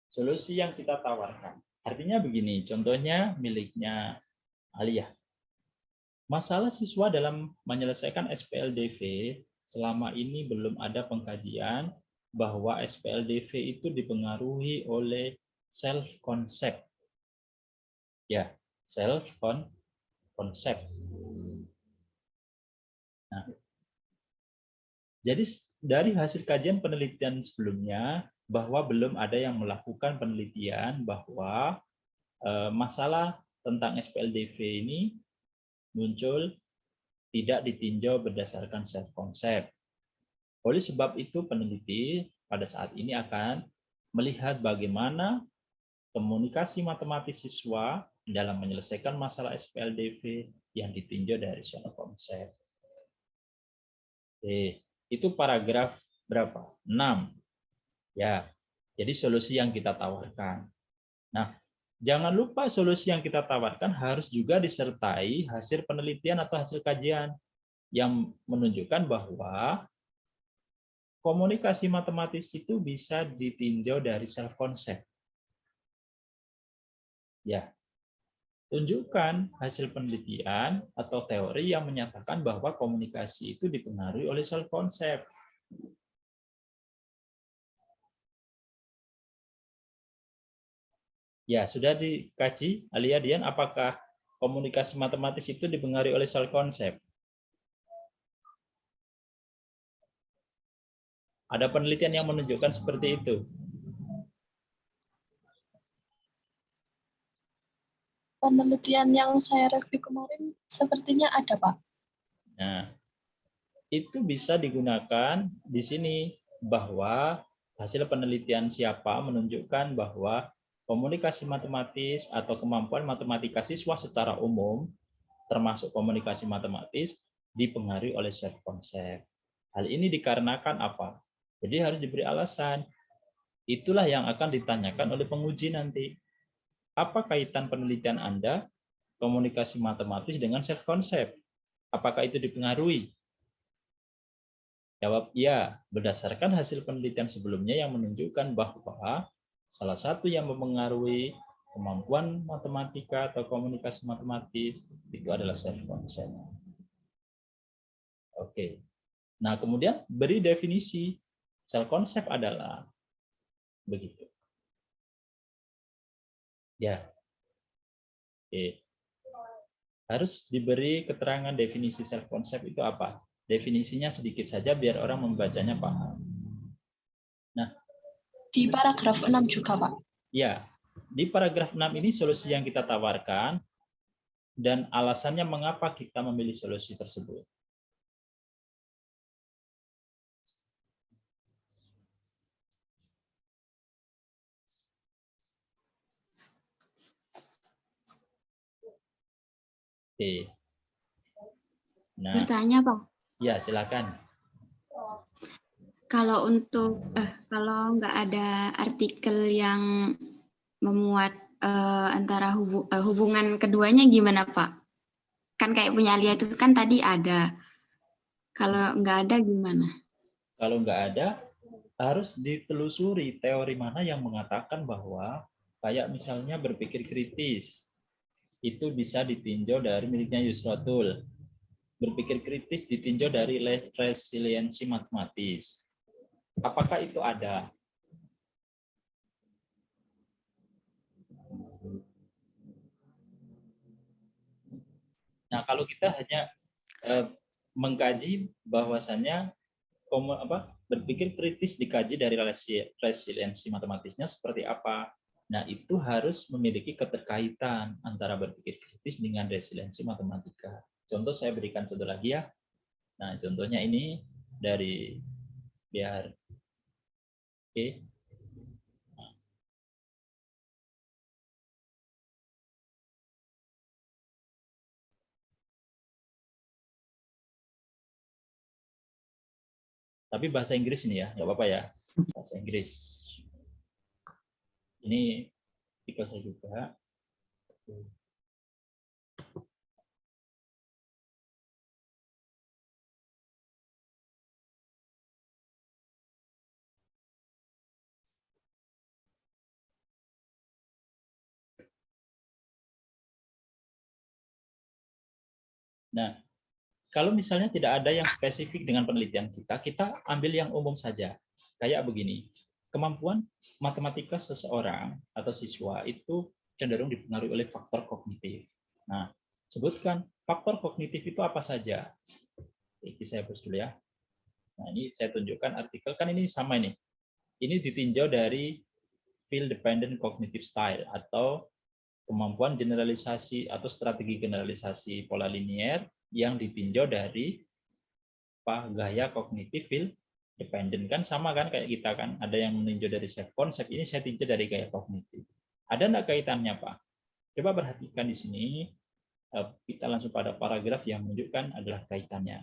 Speaker 1: Solusi yang kita tawarkan. Artinya begini, contohnya miliknya Aliyah. Masalah siswa dalam menyelesaikan SPLDV selama ini belum ada pengkajian bahwa SPLDV itu dipengaruhi oleh self concept. Ya, self concept. Nah, jadi dari hasil kajian penelitian sebelumnya bahwa belum ada yang melakukan penelitian bahwa masalah tentang SPLDV ini muncul tidak ditinjau berdasarkan self concept. Oleh sebab itu peneliti pada saat ini akan melihat bagaimana komunikasi matematis siswa dalam menyelesaikan masalah SPLDV yang ditinjau dari self concept. Oke, itu paragraf berapa? 6. Ya, jadi solusi yang kita tawarkan. Nah, jangan lupa solusi yang kita tawarkan harus juga disertai hasil penelitian atau hasil kajian yang menunjukkan bahwa komunikasi matematis itu bisa ditinjau dari self concept. Ya, tunjukkan hasil penelitian atau teori yang menyatakan bahwa komunikasi itu dipengaruhi oleh self concept. Ya, sudah dikaji, Alia, Dian, apakah komunikasi matematis itu dipengaruhi oleh self concept? Ada penelitian yang menunjukkan seperti itu.
Speaker 5: Penelitian yang saya review kemarin sepertinya ada, Pak.
Speaker 1: Nah, itu bisa digunakan di sini bahwa hasil penelitian siapa menunjukkan bahwa komunikasi matematis atau kemampuan matematika siswa secara umum, termasuk komunikasi matematis, dipengaruhi oleh self concept. Hal ini dikarenakan apa? Jadi harus diberi alasan. Itulah yang akan ditanyakan oleh penguji nanti. Apa kaitan penelitian Anda komunikasi matematis dengan self concept? Apakah itu dipengaruhi? Jawab ya, berdasarkan hasil penelitian sebelumnya yang menunjukkan bahwa salah satu yang mempengaruhi kemampuan matematika atau komunikasi matematis itu adalah self concept. Oke. Nah, kemudian beri definisi. Self concept adalah begitu. Ya. Oke. Harus diberi keterangan definisi self concept itu apa? Definisinya sedikit saja biar orang membacanya paham. Nah,
Speaker 5: di paragraf 6 juga, Pak.
Speaker 1: Ya, di paragraf 6 ini solusi yang kita tawarkan dan alasannya mengapa kita memilih solusi tersebut. Oke. Nah,
Speaker 3: Bertanya, Pak.
Speaker 1: Ya, silakan.
Speaker 3: Kalau kalau nggak ada artikel yang memuat antara hubungan keduanya gimana, Pak? Kan kayak punya Alia itu kan tadi ada. Kalau nggak ada gimana?
Speaker 1: Kalau nggak ada, harus ditelusuri teori mana yang mengatakan bahwa kayak misalnya berpikir kritis itu bisa ditinjau dari miliknya Yusratul. Berpikir kritis ditinjau dari resiliensi matematis. Apakah itu ada? Nah, kalau kita hanya mengkaji bahwasannya berpikir kritis dikaji dari resiliensi matematisnya seperti apa. Nah, itu harus memiliki keterkaitan antara berpikir kritis dengan resiliensi matematika. Contoh saya berikan contoh lagi ya. Nah, contohnya ini dari biar oke. Tapi bahasa Inggris ini ya, nggak apa-apa ya. Bahasa Inggris. Ini tipe saya juga. Nah, kalau misalnya tidak ada yang spesifik dengan penelitian kita ambil yang umum saja. Kayak begini, kemampuan matematika seseorang atau siswa itu cenderung dipengaruhi oleh faktor kognitif. Nah, sebutkan faktor kognitif itu apa saja. Ini saya hapus dulu ya. Nah, ini saya tunjukkan artikel, kan ini sama ini. Ini ditinjau dari field dependent cognitive style atau kemampuan generalisasi atau strategi generalisasi pola linier yang ditinjau dari gaya kognitif field dependent. Kan sama kan kayak kita kan, ada yang meninjau dari self concept, ini saya tinjau dari gaya kognitif. Ada enggak kaitannya, Pak? Coba perhatikan di sini, kita langsung pada paragraf yang menunjukkan adalah kaitannya.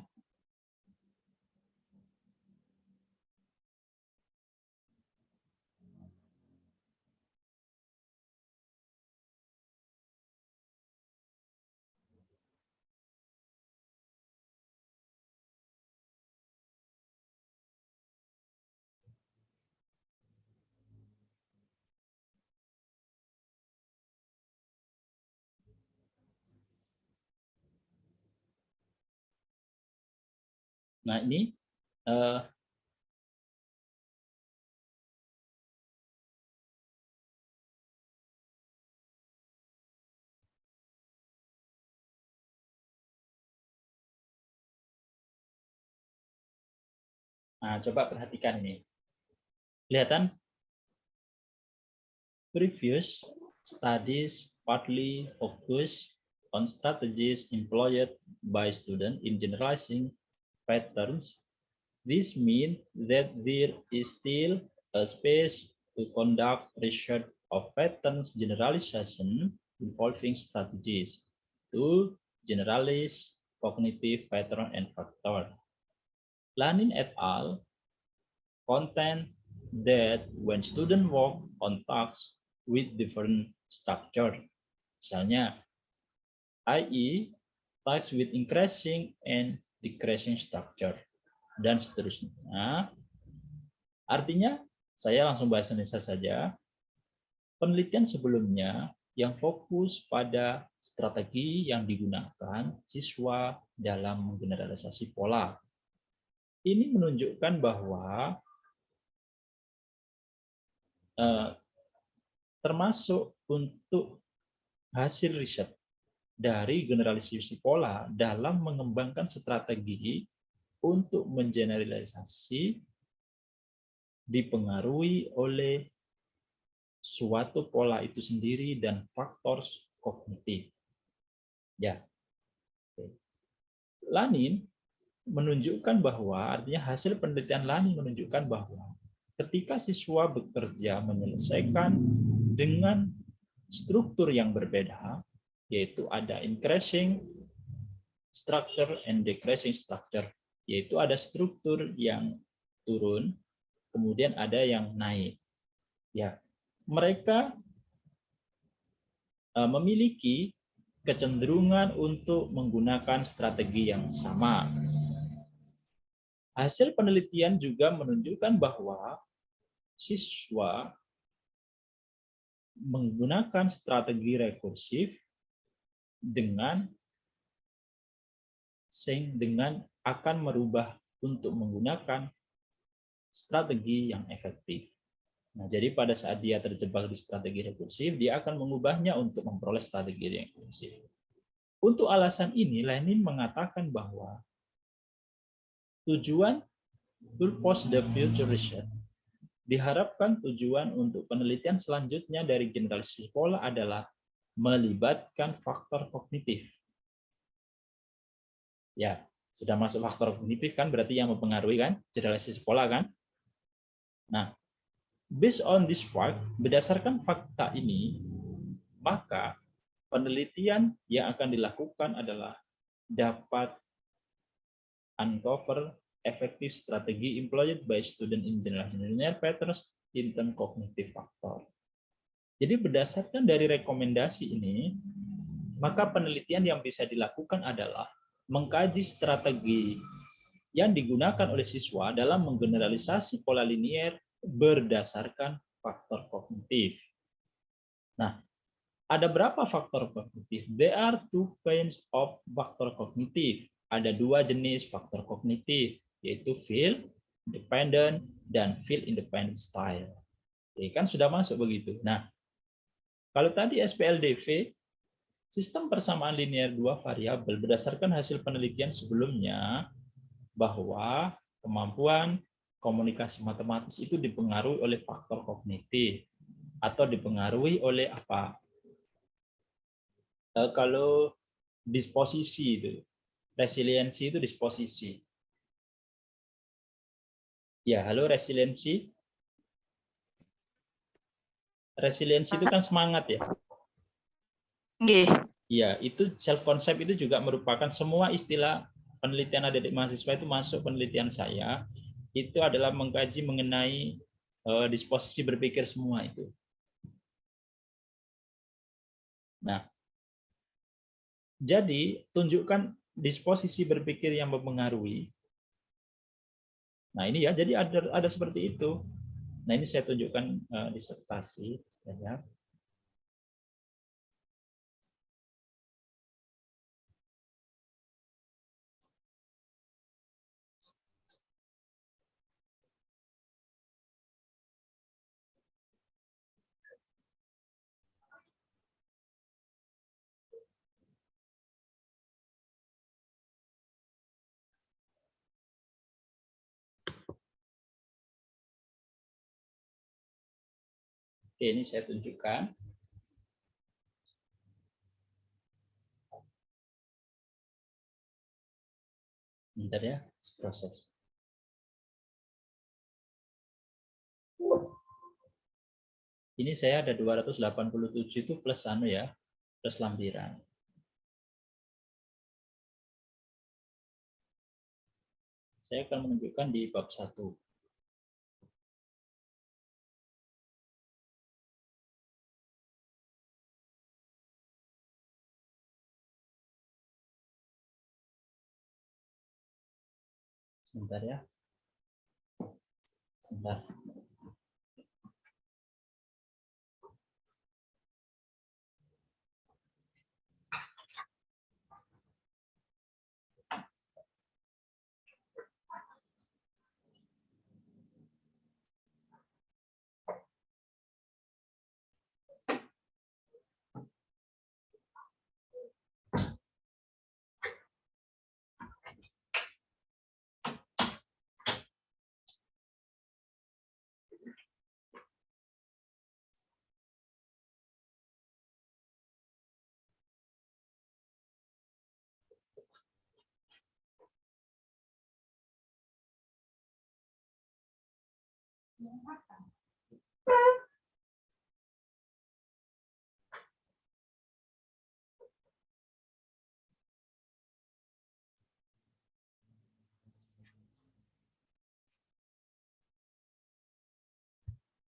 Speaker 1: Nah, ini nah, coba perhatikan ini. Kelihatan previous studies partly focus on strategies employed by students in generalizing patterns. This means that there is still a space to conduct research of patterns generalization involving strategies to generalize cognitive pattern and factor. Lanin et al. Contend that when students work on tasks with different structure, misalnya, i.e. tasks with increasing and decreasing structure, dan seterusnya. Artinya, saya langsung bahasa Indonesia saja. Penelitian sebelumnya yang fokus pada strategi yang digunakan siswa dalam menggeneralisasi pola. Ini menunjukkan bahwa termasuk untuk hasil riset dari generalisasi pola dalam mengembangkan strategi untuk mengeneralisasi dipengaruhi oleh suatu pola itu sendiri dan faktor kognitif. Ya. Lanin menunjukkan bahwa, artinya hasil penelitian Lanin menunjukkan bahwa ketika siswa bekerja menyelesaikan dengan struktur yang berbeda, yaitu ada increasing structure and decreasing structure, yaitu ada struktur yang turun, kemudian ada yang naik. Ya, mereka memiliki kecenderungan untuk menggunakan strategi yang sama. Hasil penelitian juga menunjukkan bahwa siswa menggunakan strategi rekursif dengan akan merubah untuk menggunakan strategi yang efektif. Nah, jadi pada saat dia terjebak di strategi rekursif, dia akan mengubahnya untuk memperoleh strategi yang rekursif. Untuk alasan ini, Lanin mengatakan bahwa tujuan purpose the future research, diharapkan tujuan untuk penelitian selanjutnya dari generalisasi pola adalah melibatkan faktor kognitif. Ya, sudah masuk faktor kognitif kan, berarti yang mempengaruhi kan generalisasi pola kan. Nah, based on this fact, berdasarkan fakta ini, maka penelitian yang akan dilakukan adalah dapat uncover effective strategi employed by student in generalizing linear patterns in term cognitive factor. Jadi berdasarkan dari rekomendasi ini, maka penelitian yang bisa dilakukan adalah mengkaji strategi yang digunakan oleh siswa dalam menggeneralisasi pola linier berdasarkan faktor kognitif. Nah, ada berapa faktor kognitif? There are two kinds of faktor kognitif. Ada dua jenis faktor kognitif, yaitu field dependent dan field independent style. Oke, kan sudah masuk begitu. Nah, kalau tadi SPLDV, sistem persamaan linear dua variabel, berdasarkan hasil penelitian sebelumnya, bahwa kemampuan komunikasi matematis itu dipengaruhi oleh faktor kognitif atau dipengaruhi oleh apa? Kalau disposisi itu, resiliensi itu disposisi. Ya, halo resiliensi. Resiliensi itu kan semangat ya.
Speaker 4: Nggih.
Speaker 1: Ya, itu self concept itu juga merupakan semua istilah penelitian adik-adik mahasiswa itu masuk penelitian saya. Itu adalah mengkaji mengenai disposisi berpikir semua itu. Nah, jadi tunjukkan disposisi berpikir yang mempengaruhi. Nah, ini ya, jadi ada seperti itu. Nah, ini saya tunjukkan disertasi ya. Oke, ini saya tunjukkan. Bentar ya, proses. Ini saya ada 287 itu plus anu ya, plus lampiran. Saya akan menunjukkan di bab 1. Sebentar ya. Sebentar.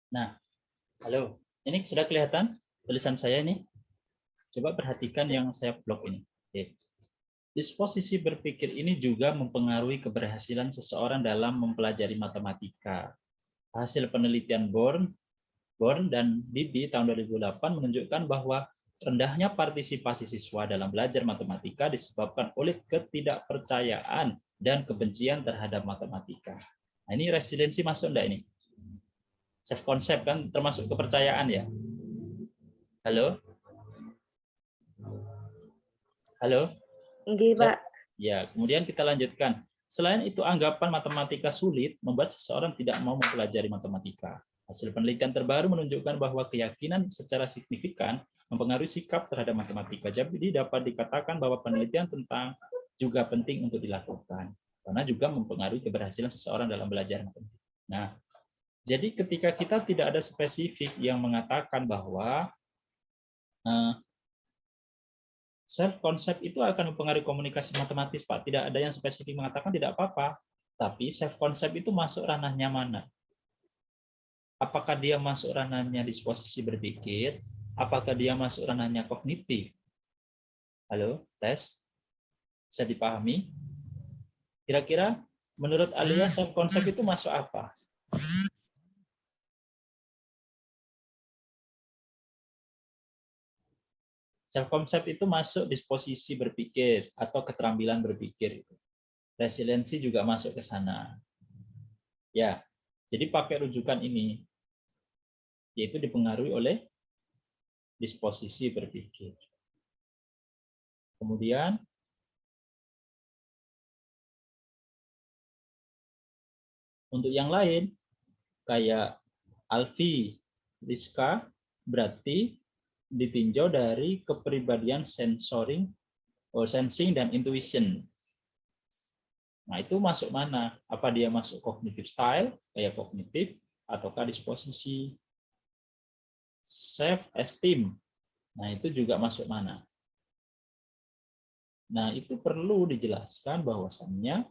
Speaker 1: Nah, halo. Ini sudah kelihatan tulisan saya ini? Coba perhatikan yang saya blok ini. Oke. Disposisi berpikir ini juga mempengaruhi keberhasilan seseorang dalam mempelajari matematika. Hasil penelitian Born dan Bibi tahun 2008 menunjukkan bahwa rendahnya partisipasi siswa dalam belajar matematika disebabkan oleh ketidakpercayaan dan kebencian terhadap matematika. Nah, ini resiliensi masuk enggak ini? Self concept kan termasuk kepercayaan ya? Halo? Halo?
Speaker 2: Nggih, Pak.
Speaker 1: Ya, kemudian kita lanjutkan. Selain itu, anggapan matematika sulit membuat seseorang tidak mau mempelajari matematika. Hasil penelitian terbaru menunjukkan bahwa keyakinan secara signifikan mempengaruhi sikap terhadap matematika. Jadi dapat dikatakan bahwa penelitian tentang juga penting untuk dilakukan, karena juga mempengaruhi keberhasilan seseorang dalam belajar matematika. Nah, jadi ketika kita tidak ada spesifik yang mengatakan bahwa self concept itu akan mempengaruhi komunikasi matematis, Pak. Tidak ada yang spesifik mengatakan tidak apa-apa. Tapi self concept itu masuk ranahnya mana? Apakah dia masuk ranahnya disposisi berpikir? Apakah dia masuk ranahnya kognitif? Halo, tes? Bisa dipahami? Kira-kira menurut Alia self concept itu masuk apa? Self concept itu masuk disposisi berpikir atau keterampilan berpikir. Resiliensi juga masuk ke sana. Ya, jadi pakai rujukan ini, yaitu dipengaruhi oleh disposisi berpikir. Kemudian untuk yang lain, kayak Alfi, Rizka, berarti ditinjau dari kepribadian sensing dan intuition. Nah, itu masuk mana? Apa dia masuk cognitive style, kayak kognitif, ataukah disposisi? Self-esteem. Nah, itu juga masuk mana? Nah, itu perlu dijelaskan bahwasannya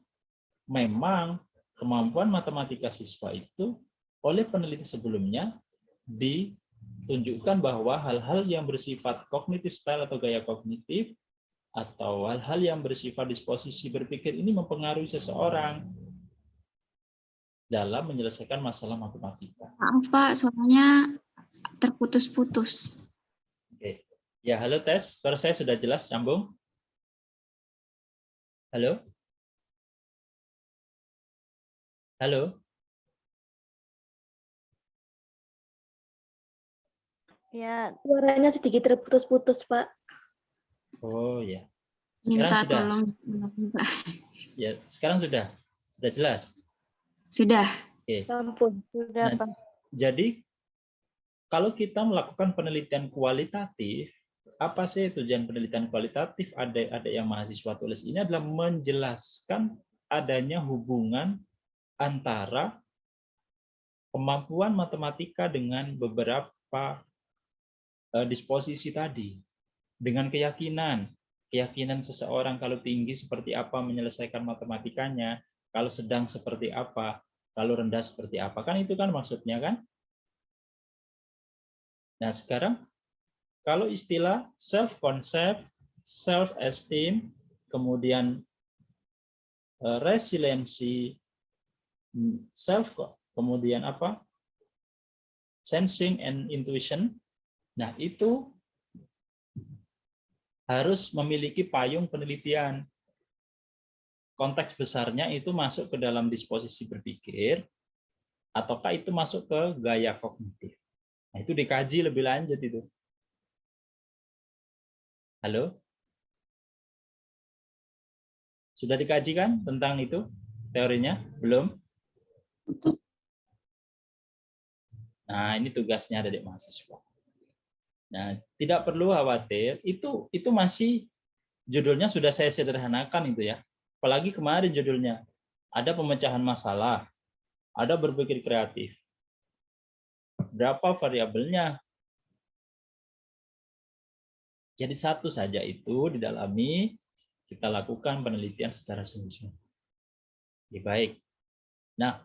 Speaker 1: memang kemampuan matematika siswa itu oleh peneliti sebelumnya ditunjukkan bahwa hal-hal yang bersifat cognitive style atau gaya kognitif atau hal-hal yang bersifat disposisi berpikir ini mempengaruhi seseorang dalam menyelesaikan masalah matematika.
Speaker 4: Maaf Pak, suaranya terputus-putus.
Speaker 1: Oke. Ya, halo tes. Suara saya sudah jelas, sambung? Halo? Halo?
Speaker 2: Ya, suaranya sedikit terputus-putus, Pak.
Speaker 1: Oh ya.
Speaker 4: Minta
Speaker 1: Sudah.
Speaker 4: tolong.
Speaker 1: Ya, sekarang sudah jelas.
Speaker 4: Sudah.
Speaker 1: Oke.
Speaker 2: Ampun, sudah,
Speaker 1: Nah,
Speaker 2: Pak.
Speaker 1: jadi kalau kita melakukan penelitian kualitatif, apa sih tujuan penelitian kualitatif? Ada yang mahasiswa tulis ini adalah menjelaskan adanya hubungan antara kemampuan matematika dengan beberapa disposisi tadi, dengan keyakinan seseorang kalau tinggi seperti apa menyelesaikan matematikanya, kalau sedang seperti apa, kalau rendah seperti apa, kan itu kan maksudnya kan? Nah sekarang kalau istilah self-concept, self-esteem, kemudian resiliensi, kemudian apa? Sensing and intuition. Nah, itu harus memiliki payung penelitian. Konteks besarnya itu masuk ke dalam disposisi berpikir, ataukah itu masuk ke gaya kognitif. Nah, itu dikaji lebih lanjut itu. Halo? Sudah dikaji kan tentang itu teorinya? Belum? Nah, ini tugasnya adik mahasiswa. Nah, tidak perlu khawatir, itu masih judulnya sudah saya sederhanakan itu ya. Apalagi kemarin judulnya ada pemecahan masalah, ada berpikir kreatif. Berapa variabelnya? Jadi satu saja itu didalami, kita lakukan penelitian secara sungguh-sungguh. Baik. Nah,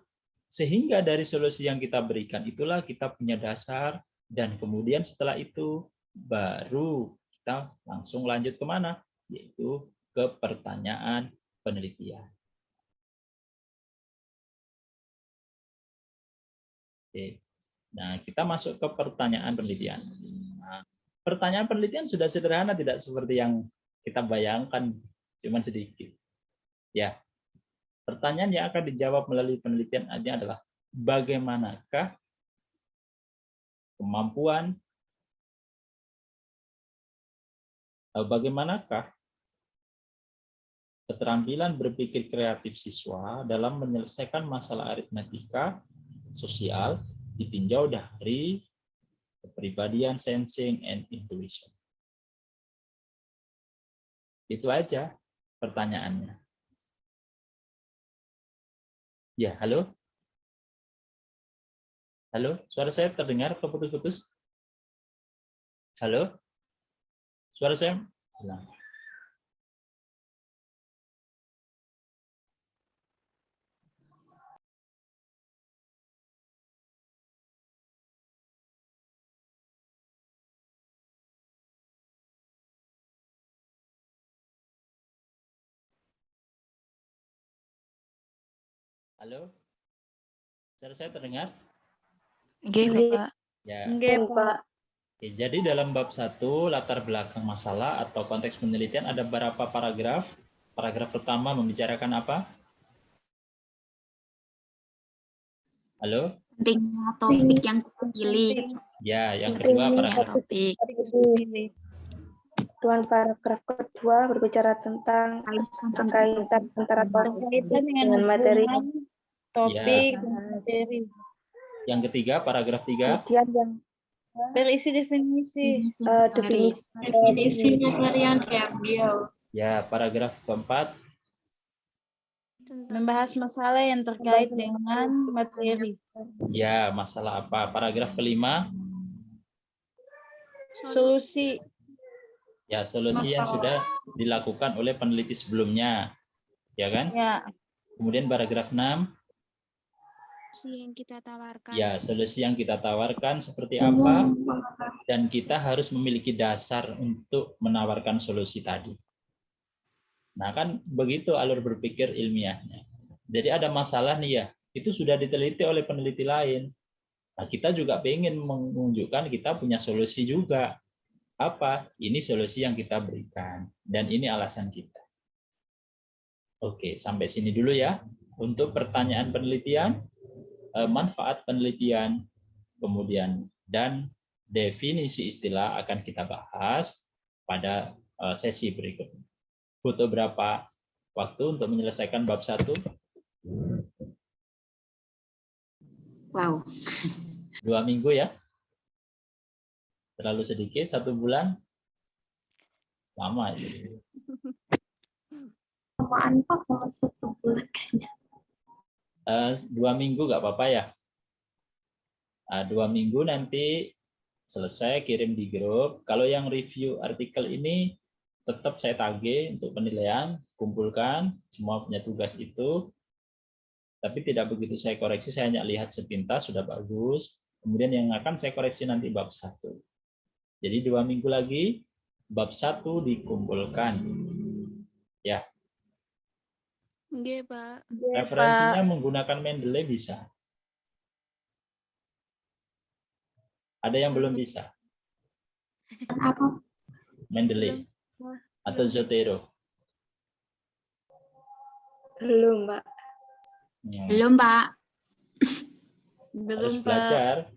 Speaker 1: sehingga dari solusi yang kita berikan itulah kita punya dasar, dan kemudian setelah itu baru kita langsung lanjut kemana? Yaitu ke pertanyaan penelitian. Oke. Nah, kita masuk ke pertanyaan penelitian. Nah, pertanyaan penelitian sudah sederhana, tidak seperti yang kita bayangkan, cuma sedikit. Ya, pertanyaan yang akan dijawab melalui penelitian adalah bagaimanakah kemampuan, bagaimanakah keterampilan berpikir kreatif siswa dalam menyelesaikan masalah aritmatika sosial ditinjau dari kepribadian, sensing, and intuition. Itu aja pertanyaannya. Ya, halo? Halo, suara saya terdengar atau putus-putus? Halo? Suara saya hilang. Halo? Suara saya terdengar?
Speaker 4: Oke, Pak.
Speaker 1: Ya.
Speaker 2: Pak.
Speaker 1: Oke, jadi dalam bab 1, latar belakang masalah atau konteks penelitian ada berapa paragraf? Paragraf pertama membicarakan apa? Halo?
Speaker 4: Pentingnya topik yang kita pilih.
Speaker 1: Ya, yang kedua paragraf
Speaker 4: Topik.
Speaker 2: Tuan paragraf kedua berbicara tentang berkaitan antara topik dengan materi.
Speaker 1: topik
Speaker 7: dan materi.
Speaker 1: Yang ketiga, paragraf 3.
Speaker 2: Kemudian yang
Speaker 7: Berisi definisi.
Speaker 2: definisi
Speaker 7: materi yang diambil.
Speaker 1: Ya, paragraf keempat.
Speaker 7: Membahas masalah yang terkait dengan materi.
Speaker 1: Ya, masalah apa? Paragraf kelima.
Speaker 7: Solusi.
Speaker 1: Ya, solusi yang sudah dilakukan oleh peneliti sebelumnya. Ya kan?
Speaker 7: Ya.
Speaker 1: Kemudian paragraf 6.
Speaker 3: Solusi yang kita tawarkan.
Speaker 1: Ya, solusi yang kita tawarkan seperti apa? Dan kita harus memiliki dasar untuk menawarkan solusi tadi. Nah, kan begitu alur berpikir ilmiahnya. Jadi ada masalah nih ya, itu sudah diteliti oleh peneliti lain. Nah, kita juga ingin menunjukkan kita punya solusi juga. Apa? Ini solusi yang kita berikan. Dan ini alasan kita. Oke, sampai sini dulu ya. Untuk pertanyaan penelitian, manfaat penelitian, kemudian dan definisi istilah akan kita bahas pada sesi berikutnya. Butuh berapa waktu untuk menyelesaikan bab 1?
Speaker 4: Wow.
Speaker 1: 2 minggu ya? Terlalu sedikit 1 bulan? Lama itu.
Speaker 5: Samaan Pak kalau 1 bulan kayaknya.
Speaker 1: 2 minggu nggak apa-apa ya? 2 minggu nanti selesai, kirim di grup. Kalau yang review artikel ini tetap saya tagih untuk penilaian, kumpulkan, semua punya tugas itu. Tapi tidak begitu saya koreksi, saya hanya lihat sepintas, sudah bagus. Kemudian yang akan saya koreksi nanti bab 1. Jadi 2 minggu lagi, bab 1 dikumpulkan. Ya,
Speaker 3: Nggih, Pak.
Speaker 1: referensinya menggunakan Mendeley bisa. Ada yang belum bisa?
Speaker 5: Apa?
Speaker 1: Mendeley atau
Speaker 3: belum bisa.
Speaker 1: Zotero?
Speaker 2: Belum, Pak.
Speaker 4: Belum, Pak.
Speaker 1: Harus belajar.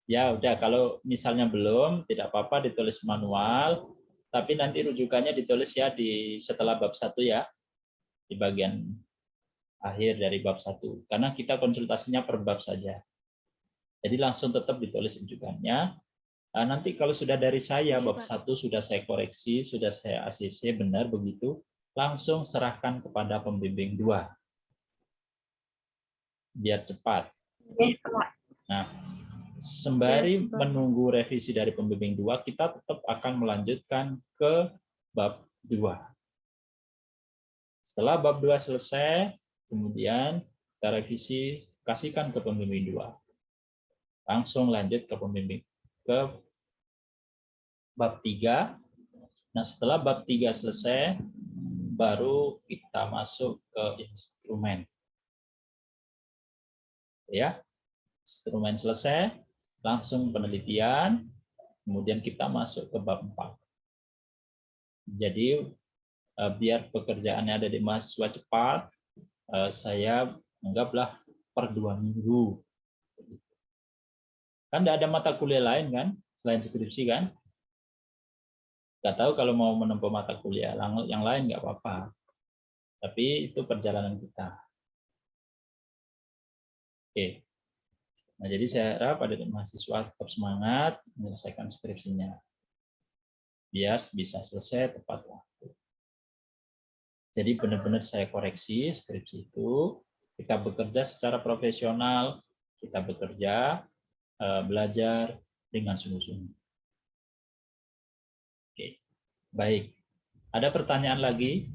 Speaker 1: Ya udah, kalau misalnya belum, tidak apa-apa ditulis manual, tapi nanti rujukannya ditulis ya di setelah bab 1 ya, di bagian akhir dari bab 1. Karena kita konsultasinya per bab saja. Jadi langsung tetap ditulis rujukannya. Nanti kalau sudah dari saya, bab 1 sudah saya koreksi, sudah saya ACC, benar begitu, langsung serahkan kepada pembimbing 2. Biar cepat. Nah, sembari menunggu revisi dari pembimbing 2, kita tetap akan melanjutkan ke bab 2. Setelah bab 2 selesai, kemudian kita revisi, kasihkan ke pembimbing 2. Langsung lanjut ke pembimbing ke bab 3. Nah, setelah bab 3 selesai, baru kita masuk ke instrumen. Ya, instrumen selesai, langsung penelitian, kemudian kita masuk ke bab 4. Jadi biar pekerjaannya ada di mahasiswa cepat, saya anggaplah per 2 minggu. Kan tidak ada mata kuliah lain kan, selain skripsi kan? Nggak tahu kalau mau menempuh mata kuliah yang lain nggak apa-apa. Tapi itu perjalanan kita. Oke. Nah, jadi saya harap ada mahasiswa tetap semangat menyelesaikan skripsinya. Biar bisa selesai tepat waktu. Jadi benar-benar saya koreksi skripsi itu, kita bekerja secara profesional, kita bekerja, belajar dengan sungguh-sungguh. Oke, baik. Ada pertanyaan lagi?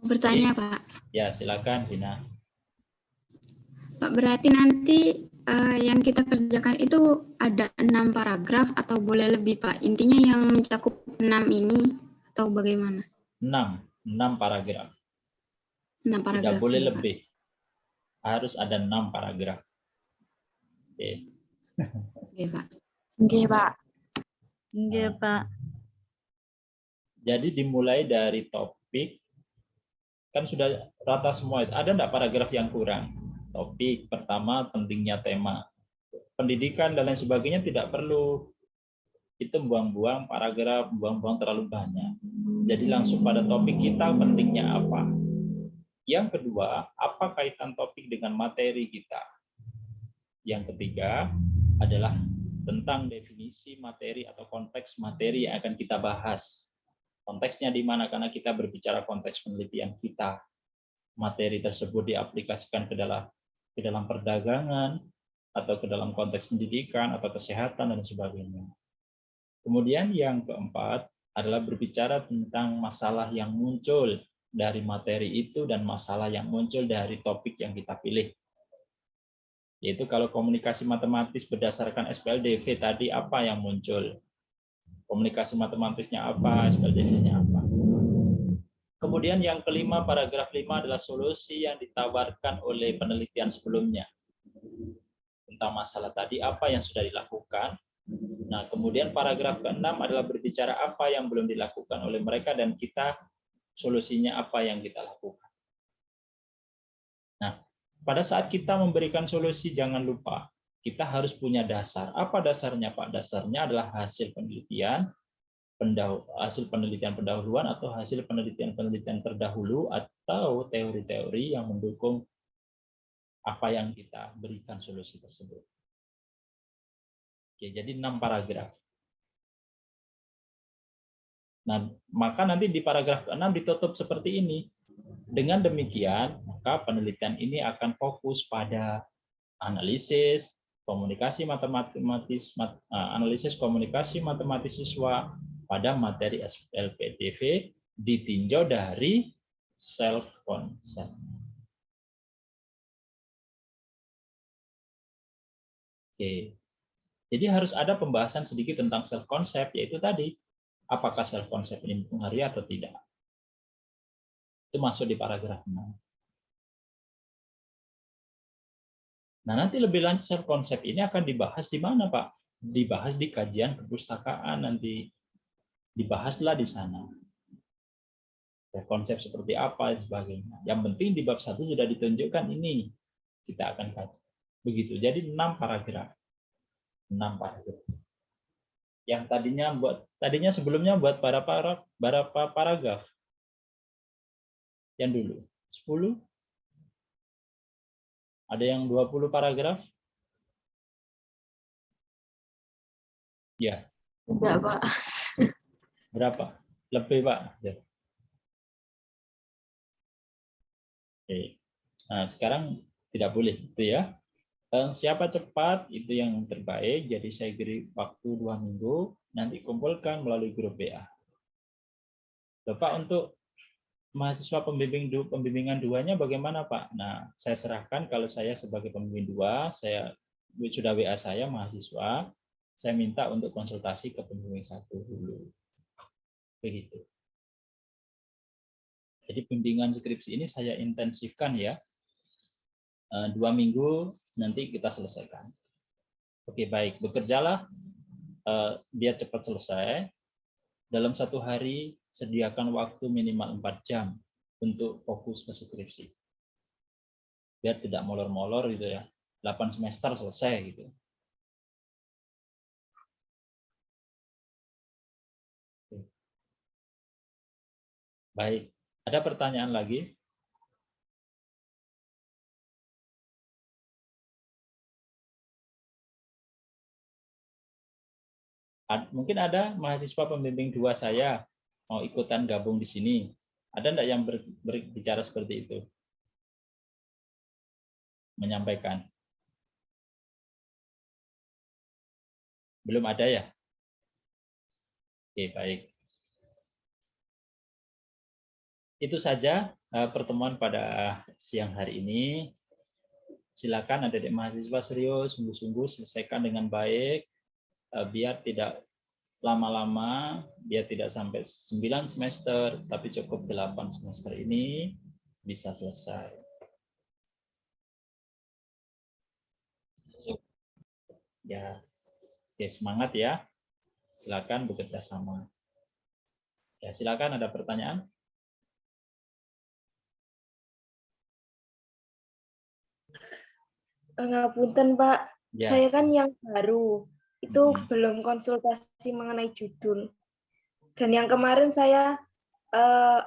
Speaker 4: Bertanya, Pak.
Speaker 1: Ya, silakan, Vina.
Speaker 4: Pak, berarti nanti yang kita kerjakan itu ada 6 paragraf atau boleh lebih, Pak? Intinya yang mencakup 6 ini atau bagaimana?
Speaker 1: 6 paragraf.
Speaker 4: 6 paragraf.
Speaker 1: Tidak boleh
Speaker 4: ini,
Speaker 1: lebih. Harus ada 6 paragraf. Oke.
Speaker 4: Oke, Pak.
Speaker 7: Oke, Pak. Oke, Pak.
Speaker 1: Jadi dimulai dari topik, kan sudah rata semua. Ada enggak paragraf yang kurang? Topik pertama, pentingnya tema. Pendidikan dan lain sebagainya tidak perlu. Itu buang-buang paragraf, buang-buang terlalu banyak. Jadi langsung pada topik kita, pentingnya apa. Yang kedua, apa kaitan topik dengan materi kita. Yang ketiga adalah tentang definisi materi atau konteks materi yang akan kita bahas. Konteksnya di mana? Karena kita berbicara konteks penelitian kita. Materi tersebut diaplikasikan ke dalam perdagangan, atau ke dalam konteks pendidikan, atau kesehatan, dan sebagainya. Kemudian yang keempat adalah berbicara tentang masalah yang muncul dari materi itu dan masalah yang muncul dari topik yang kita pilih. Yaitu kalau komunikasi matematis berdasarkan SPLDV tadi, apa yang muncul? Komunikasi matematisnya apa? SPLDV-nya apa? Kemudian yang kelima, paragraf 5 adalah solusi yang ditawarkan oleh penelitian sebelumnya. Tentang masalah tadi, apa yang sudah dilakukan. Nah, kemudian paragraf ke-6 adalah berbicara apa yang belum dilakukan oleh mereka dan kita, solusinya apa yang kita lakukan. Nah, pada saat kita memberikan solusi, jangan lupa, kita harus punya dasar. Apa dasarnya, Pak? Dasarnya adalah hasil penelitian pendahuluan atau hasil penelitian terdahulu atau teori-teori yang mendukung apa yang kita berikan solusi tersebut. Oke, jadi 6 paragraf. Nah, maka nanti di paragraf ke-6 ditutup seperti ini. Dengan demikian, maka penelitian ini akan fokus pada analisis komunikasi matematis siswa pada materi LPDV ditinjau dari self concept. Oke. Jadi harus ada pembahasan sedikit tentang self concept, yaitu tadi apakah self concept ini mempengaruhi atau tidak. Itu masuk di paragraf 6. Nah, nanti lebih lanjut self concept ini akan dibahas di mana, Pak? Dibahas di kajian perpustakaan nanti. Dibahaslah di sana. Self concept seperti apa dan sebagainya. Yang penting di bab 1 sudah ditunjukkan ini. Kita akan kaji. Begitu. Jadi 6 paragraf. 6 paragraf. Yang tadinya sebelumnya buat berapa paragraf? Yang dulu 10? Ada yang 20 paragraf? Ya.
Speaker 5: Enggak, Pak.
Speaker 1: Berapa? Lebih, Pak. Ya. Oke. Nah, sekarang tidak boleh itu ya. Siapa cepat itu yang terbaik. Jadi saya beri waktu 2 minggu. Nanti kumpulkan melalui grup WA. Bapak untuk mahasiswa pembimbingan 2-nya bagaimana, Pak? Nah, saya serahkan kalau saya sebagai pembimbing 2, saya sudah WA saya mahasiswa, saya minta untuk konsultasi ke pembimbing 1 dulu. Begitu. Jadi bimbingan skripsi ini saya intensifkan ya. 2 minggu nanti kita selesaikan. Oke, baik. Bekerjalah biar cepat selesai. Dalam 1 hari sediakan waktu minimal 4 jam untuk fokus ke skripsi. Biar tidak molor-molor gitu ya. 8 semester selesai gitu. Oke. Baik. Ada pertanyaan lagi? Mungkin ada mahasiswa pembimbing 2 saya mau ikutan gabung di sini. Ada enggak yang berbicara seperti itu? Menyampaikan. Belum ada ya? Oke, baik. Itu saja pertemuan pada siang hari ini. Silakan adik-adik mahasiswa serius, sungguh-sungguh selesaikan dengan baik. Biar tidak lama-lama, biar tidak sampai 9 semester, tapi cukup 8 semester ini bisa selesai. Ya, oke, semangat ya. Silakan bekerja sama. Ya, silakan ada pertanyaan.
Speaker 2: Ngapunten, Pak.
Speaker 1: Ya.
Speaker 2: Saya kan yang baru. Itu belum konsultasi mengenai judul. Dan yang kemarin saya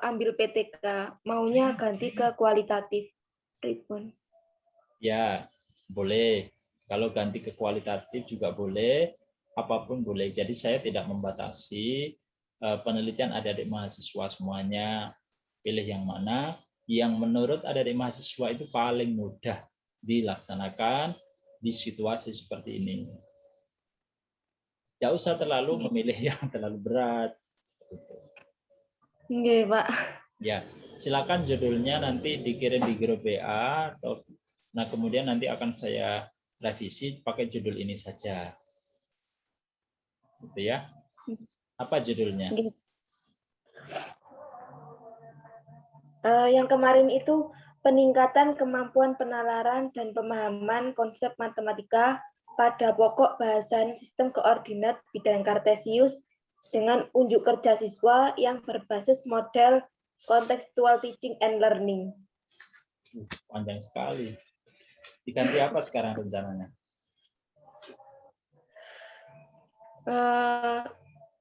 Speaker 2: ambil PTK, maunya ganti ke kualitatif. Ribun.
Speaker 1: Ya, boleh. Kalau ganti ke kualitatif juga boleh, apapun boleh. Jadi saya tidak membatasi penelitian adik-adik mahasiswa semuanya. Pilih yang mana yang menurut adik-adik mahasiswa itu paling mudah dilaksanakan di situasi seperti ini. Tidak usah terlalu memilih yang terlalu berat.
Speaker 2: Nggih, Pak.
Speaker 1: Ya, silakan judulnya nanti dikirim di grup WA atau kemudian nanti akan saya revisi pakai judul ini saja. Gitu ya. Apa judulnya?
Speaker 2: Yang kemarin itu peningkatan kemampuan penalaran dan pemahaman konsep matematika pada pokok bahasan sistem koordinat bidang kartesius dengan unjuk kerja siswa yang berbasis model contextual teaching and learning.
Speaker 1: Panjang sekali. Diganti apa sekarang rencananya?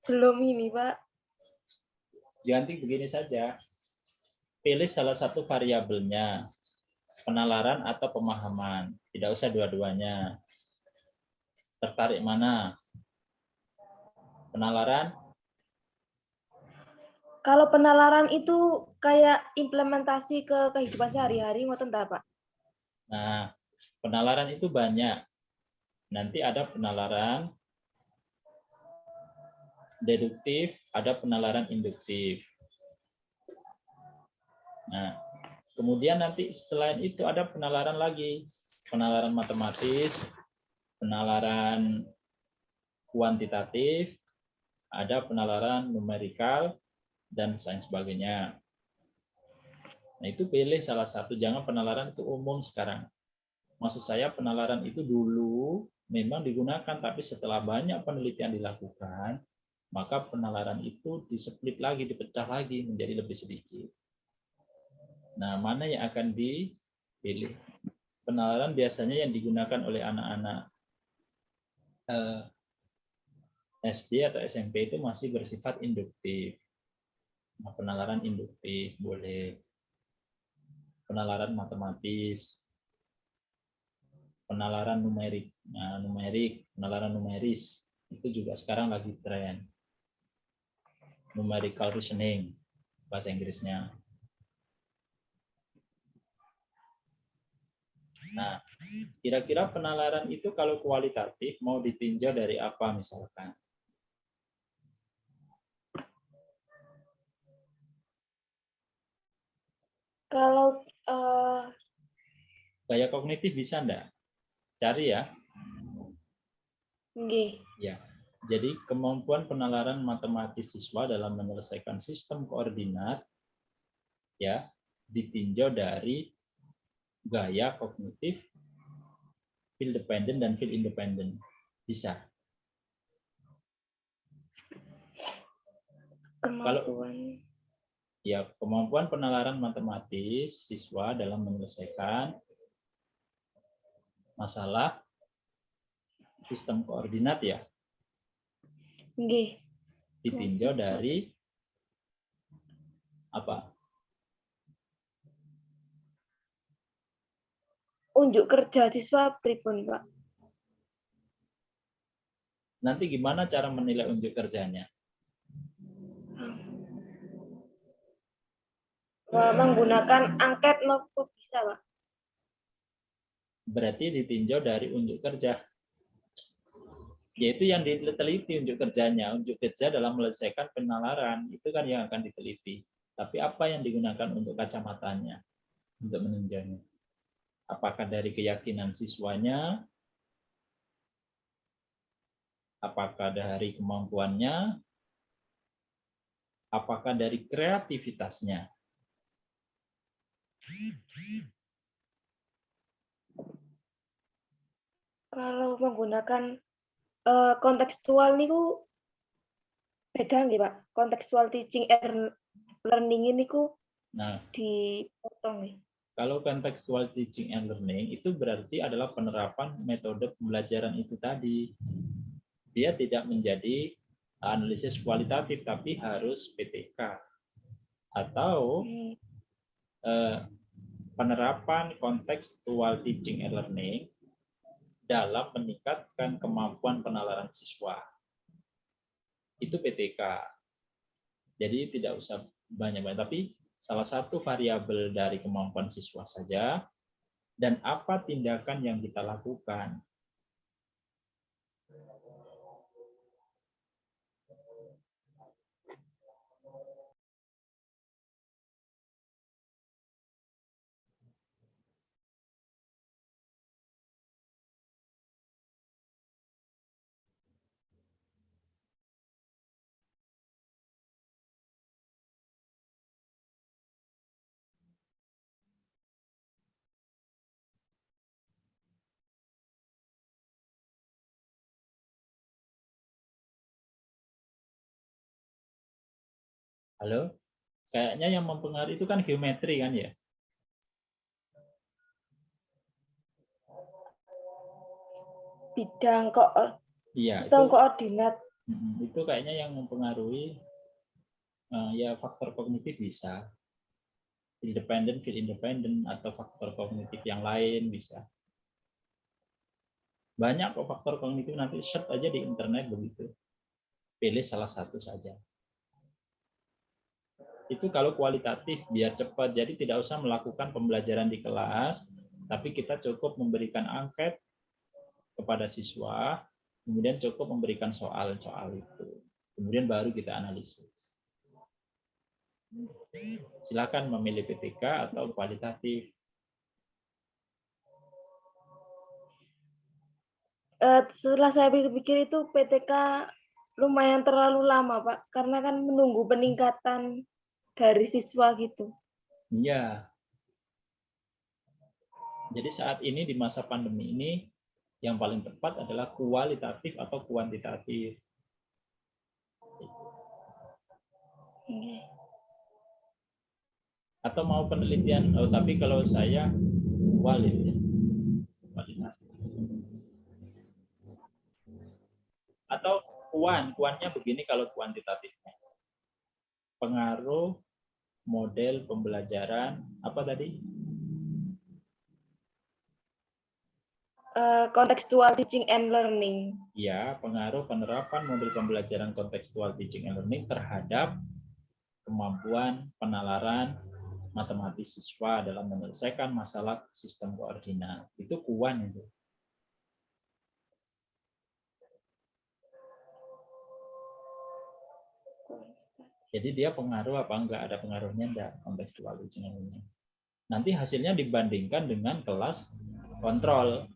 Speaker 2: Belum ini, Pak.
Speaker 1: Ganti begini saja. Pilih salah satu variabelnya, penalaran atau pemahaman. Tidak usah dua-duanya. Tertarik mana? Penalaran?
Speaker 2: Kalau penalaran itu kayak implementasi ke kehidupan sehari-hari, ngoten ta, Pak?
Speaker 1: Nah, penalaran itu banyak. Nanti ada penalaran deduktif, ada penalaran induktif. Nah, kemudian nanti selain itu ada penalaran lagi. Penalaran matematis, penalaran kuantitatif, ada penalaran numerikal, dan lain sebagainya. Nah, itu pilih salah satu, jangan penalaran itu umum sekarang. Maksud saya penalaran itu dulu memang digunakan, tapi setelah banyak penelitian dilakukan, maka penalaran itu displit lagi, dipecah lagi menjadi lebih sedikit. Nah, mana yang akan dipilih? Penalaran biasanya yang digunakan oleh anak-anak SD atau SMP itu masih bersifat induktif. Nah, penalaran induktif boleh, penalaran matematis, penalaran numerik. Nah, penalaran numeris itu juga sekarang lagi tren. Numerical reasoning bahasa Inggrisnya. Nah, kira-kira penalaran itu kalau kualitatif mau ditinjau dari apa misalkan?
Speaker 2: Kalau
Speaker 1: Gaya kognitif bisa enggak? Cari ya.
Speaker 2: nggih.
Speaker 1: Ya. Jadi kemampuan penalaran matematis siswa dalam menyelesaikan sistem koordinat ya ditinjau dari gaya kognitif, field dependent dan field independent. Bisa.
Speaker 2: Kemampuan.
Speaker 1: Ya, kemampuan penalaran matematis siswa dalam menyelesaikan masalah sistem koordinat ya.
Speaker 2: Nggih.
Speaker 1: Ditinjau dari apa?
Speaker 2: Unjuk kerja siswa pripun, Pak?
Speaker 1: Nanti gimana cara menilai unjuk kerjanya?
Speaker 2: Menggunakan angket notebook bisa, Pak?
Speaker 1: Berarti ditinjau dari unjuk kerja. Yaitu yang diteliti unjuk kerjanya. Unjuk kerja dalam menyelesaikan penalaran, itu kan yang akan diteliti. Tapi apa yang digunakan untuk kacamatanya? Untuk meninjaunya. Apakah dari keyakinan siswanya? Apakah dari kemampuannya? Apakah dari kreativitasnya?
Speaker 2: Kalau menggunakan kontekstual niku beda nggih, Pak? Kontekstual teaching and learning ini ku
Speaker 1: Nah,
Speaker 2: dipotong nih.
Speaker 1: kalau contextual teaching and learning itu berarti adalah penerapan metode pembelajaran itu tadi. Dia tidak menjadi analisis kualitatif, tapi harus PTK. Atau penerapan contextual teaching and learning dalam meningkatkan kemampuan penalaran siswa. Itu PTK. Jadi tidak usah banyak-banyak, tapi salah satu variabel dari kemampuan siswa saja dan apa tindakan yang kita lakukan. Halo? Kayaknya yang mempengaruhi itu kan geometri kan ya?
Speaker 2: Bidang
Speaker 1: Iya,
Speaker 2: sistem
Speaker 1: itu
Speaker 2: koordinat.
Speaker 1: itu kayaknya yang mempengaruhi ya faktor kognitif bisa. Field independent atau faktor kognitif yang lain bisa. Banyak kok faktor kognitif, nanti search aja di internet begitu. Pilih salah satu saja. Itu kalau kualitatif biar cepat. Jadi tidak usah melakukan pembelajaran di kelas, tapi kita cukup memberikan angket kepada siswa, kemudian cukup memberikan soal-soal itu. Kemudian baru kita analisis. Silakan memilih PTK atau kualitatif.
Speaker 2: Setelah saya pikir-pikir itu PTK lumayan terlalu lama, Pak, karena kan menunggu peningkatan dari siswa gitu.
Speaker 1: Iya. Jadi saat ini di masa pandemi ini yang paling tepat adalah kualitatif atau kuantitatif. Atau mau penelitian, tapi kalau saya kualit ya. Kualitatif. Atau kuannya begini kalau kuantitatifnya. Pengaruh model pembelajaran apa tadi?
Speaker 2: Contextual teaching and learning.
Speaker 1: Ya, pengaruh penerapan model pembelajaran kontekstual teaching and learning terhadap kemampuan penalaran matematis siswa dalam menyelesaikan masalah sistem koordinat. Itu kuan itu. Jadi dia pengaruh apa enggak? Ada pengaruhnya enggak? Kontekstual teaching and learning. Nanti hasilnya dibandingkan dengan kelas kontrol.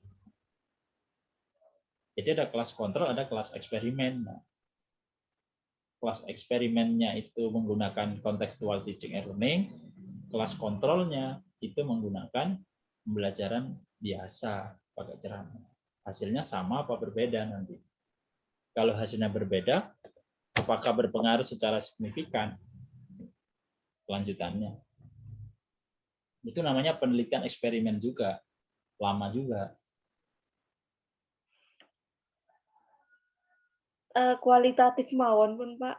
Speaker 1: Jadi ada kelas kontrol, ada kelas eksperimen. Nah, kelas eksperimennya itu menggunakan contextual teaching and learning, kelas kontrolnya itu menggunakan pembelajaran biasa pakai ceramah. Hasilnya sama apa berbeda nanti? Kalau hasilnya berbeda, apakah berpengaruh secara signifikan kelanjutannya? Itu namanya penelitian eksperimen juga, lama juga.
Speaker 2: Kualitatif mawon pun, Pak.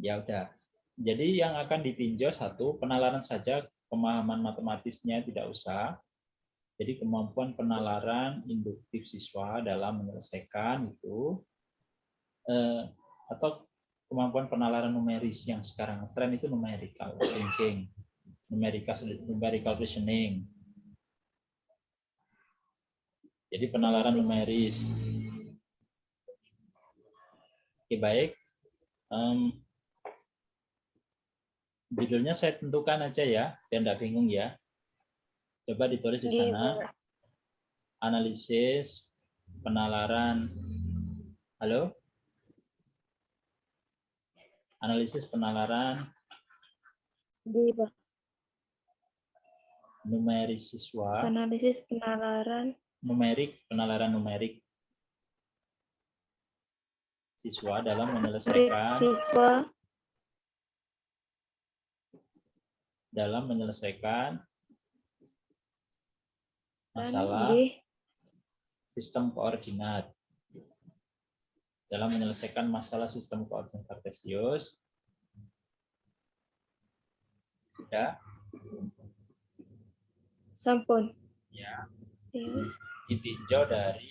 Speaker 1: Ya udah. Jadi yang akan ditinjau satu, penalaran saja, pemahaman matematisnya tidak usah. Jadi kemampuan penalaran induktif siswa dalam menyelesaikan itu, atau kemampuan penalaran numeris yang sekarang tren itu numerical thinking, numerical reasoning. Jadi penalaran numeris. Oke, baik. Judulnya saya tentukan aja ya, biar nggak bingung ya. Coba ditulis di sana. Analisis penalaran. Halo? Analisis penalaran numeris siswa.
Speaker 2: Analisis penalaran
Speaker 1: Penalaran numerik siswa dalam menyelesaikan masalah sistem koordinat. Dalam menyelesaikan masalah sistem koordinat kartesius. Sudah?
Speaker 2: Sampun.
Speaker 1: Ya. Ditinjau dari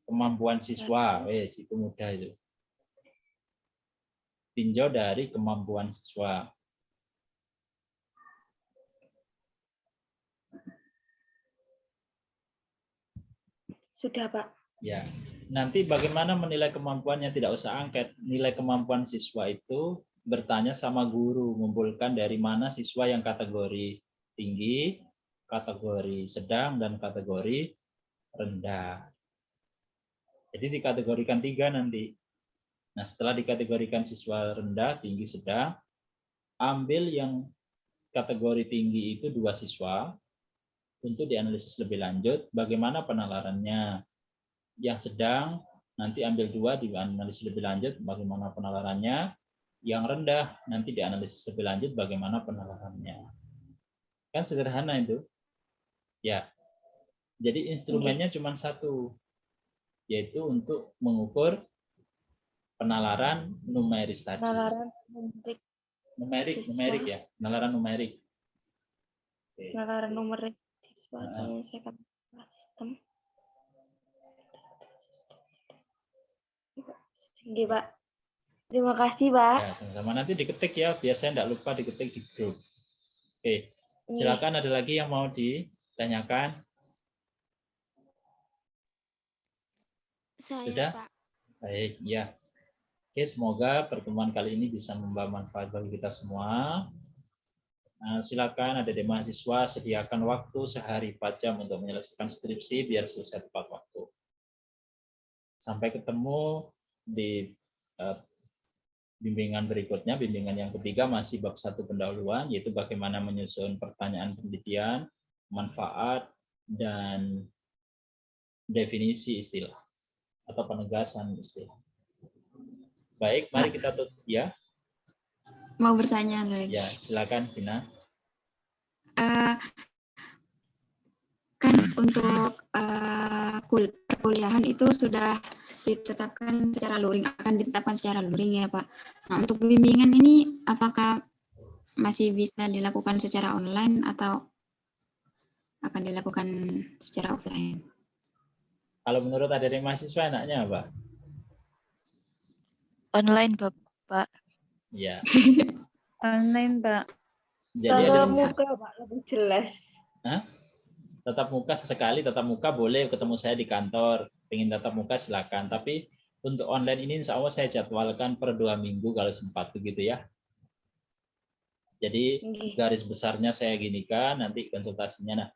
Speaker 1: kemampuan siswa. Itu mudah itu. Tinjau dari kemampuan siswa.
Speaker 2: Sudah, Pak.
Speaker 1: Ya. Nanti bagaimana menilai kemampuannya, tidak usah angket. Nilai kemampuan siswa itu bertanya sama guru, mengumpulkan dari mana siswa yang kategori tinggi, kategori sedang, dan kategori rendah. Jadi dikategorikan 3 nanti. Nah, setelah dikategorikan siswa rendah, tinggi, sedang, ambil yang kategori tinggi itu 2 siswa untuk dianalisis lebih lanjut bagaimana penalarannya. Yang sedang nanti ambil 2 dianalisis lebih lanjut bagaimana penalarannya. Yang rendah nanti dianalisis lebih lanjut bagaimana penalarannya. Kan sederhana itu. Ya. Jadi instrumennya cuma satu, yaitu untuk mengukur penalaran numeris tadi.
Speaker 2: Penalaran numerik.
Speaker 1: Numerik ya, penalaran numerik. Oke.
Speaker 2: Penalaran numerik siswa menyelesaikan sistem. Tinggi, Pak. Terima kasih, Pak.
Speaker 1: Ya, sama-sama. Nanti diketik ya, biar saya tidak lupa diketik di grup. Oke, silakan ada lagi yang mau ditanyakan?
Speaker 3: Saya,
Speaker 1: Sudah?
Speaker 3: Pak.
Speaker 1: Baik, ya. Oke, semoga pertemuan kali ini bisa membawa manfaat bagi kita semua. Silakan ada di mahasiswa sediakan waktu sehari 4 jam untuk menyelesaikan skripsi biar selesai tepat waktu. Sampai ketemu di bimbingan berikutnya, bimbingan yang ketiga masih bab 1 pendahuluan, yaitu bagaimana menyusun pertanyaan penelitian, manfaat, dan definisi istilah atau penegasan istilah. Baik, mari kita tutup ya.
Speaker 4: Mau bertanya lagi.
Speaker 1: Ya, silakan Vina.
Speaker 4: Kan untuk perkuliahan itu sudah ditetapkan secara luring, akan ditetapkan secara luring ya Pak. Nah, untuk bimbingan ini apakah masih bisa dilakukan secara online atau akan dilakukan secara offline?
Speaker 1: Kalau menurut adik mahasiswa enaknya apa?
Speaker 8: Online, Bapak.
Speaker 1: Ya.
Speaker 7: Online, Pak.
Speaker 1: Jadi
Speaker 2: Tatap
Speaker 1: ada
Speaker 2: muka, Pak, lebih jelas.
Speaker 1: tatap muka sesekali, tatap muka boleh ketemu saya di kantor. Pengen tatap muka silakan. Tapi untuk online ini insya Allah saya jadwalkan per 2 minggu kalau sempat begitu ya. Jadi garis besarnya saya ginikan, nanti konsultasinya. Nah,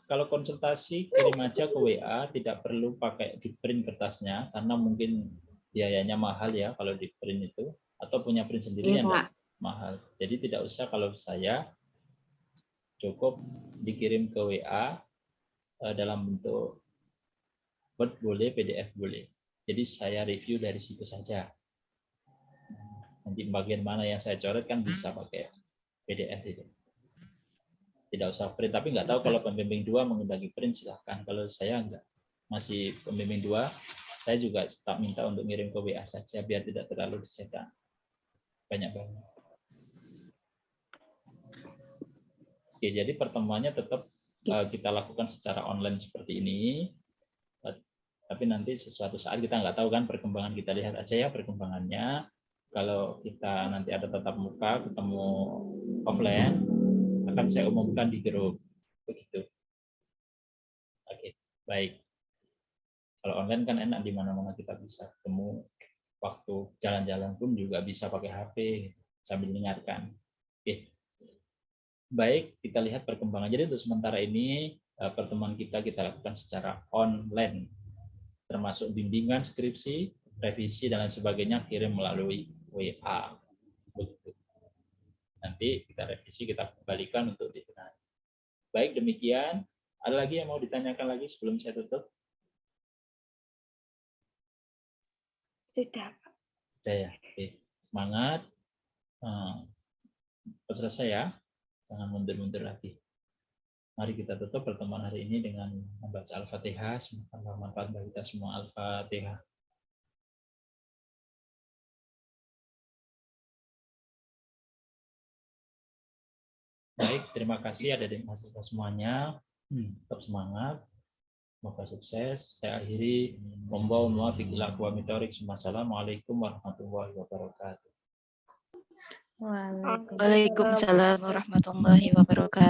Speaker 1: kalau konsultasi kirim aja ke WA, tidak perlu pakai di print kertasnya karena mungkin biayanya mahal ya kalau di print itu, atau punya print sendiri yang mahal. Jadi tidak usah, kalau saya cukup dikirim ke WA dalam bentuk Word boleh, PDF boleh. Jadi saya review dari situ saja. Nanti bagian mana yang saya coret kan bisa pakai PDF itu. Tidak usah print, tapi nggak tahu kalau pembimbing 2 mengendaki print silahkan. Kalau saya enggak, masih pembimbing 2, saya juga tak minta untuk ngirim ke WA saja biar tidak terlalu dicetak banyak-banyak. Oke, jadi pertemuannya tetap kita lakukan secara online seperti ini. Tapi nanti sesuatu saat kita nggak tahu kan perkembangan, kita lihat aja ya perkembangannya. Kalau kita nanti ada tatap muka ketemu offline, akan saya umumkan di grup begitu. Oke, baik. Kalau online kan enak, di mana-mana kita bisa ketemu, waktu jalan-jalan pun juga bisa pakai HP sambil mendengarkan. Oke. Baik, kita lihat perkembangan. Jadi untuk sementara ini pertemuan kita lakukan secara online, termasuk bimbingan skripsi, revisi dan lain sebagainya kirim melalui WA. Begitu. Nanti kita revisi, kita kembalikan untuk dibenahi. Baik, demikian. Ada lagi yang mau ditanyakan lagi sebelum saya tutup?
Speaker 2: Sudah, Pak.
Speaker 1: Sudah ya. Oke. Semangat. Selesai ya. Jangan mundur-mundur lagi. Mari kita tutup pertemuan hari ini dengan membaca Al-Fatihah. Semoga bermanfaat bagi kita semua. Al-Fatihah. Baik, terima kasih ada di mahasiswa semuanya. Tetap semangat. Semoga sukses. Saya akhiri. Wassalamualaikum warahmatullahi wabarakatuh.
Speaker 8: Waalaikumsalam warahmatullahi wabarakatuh.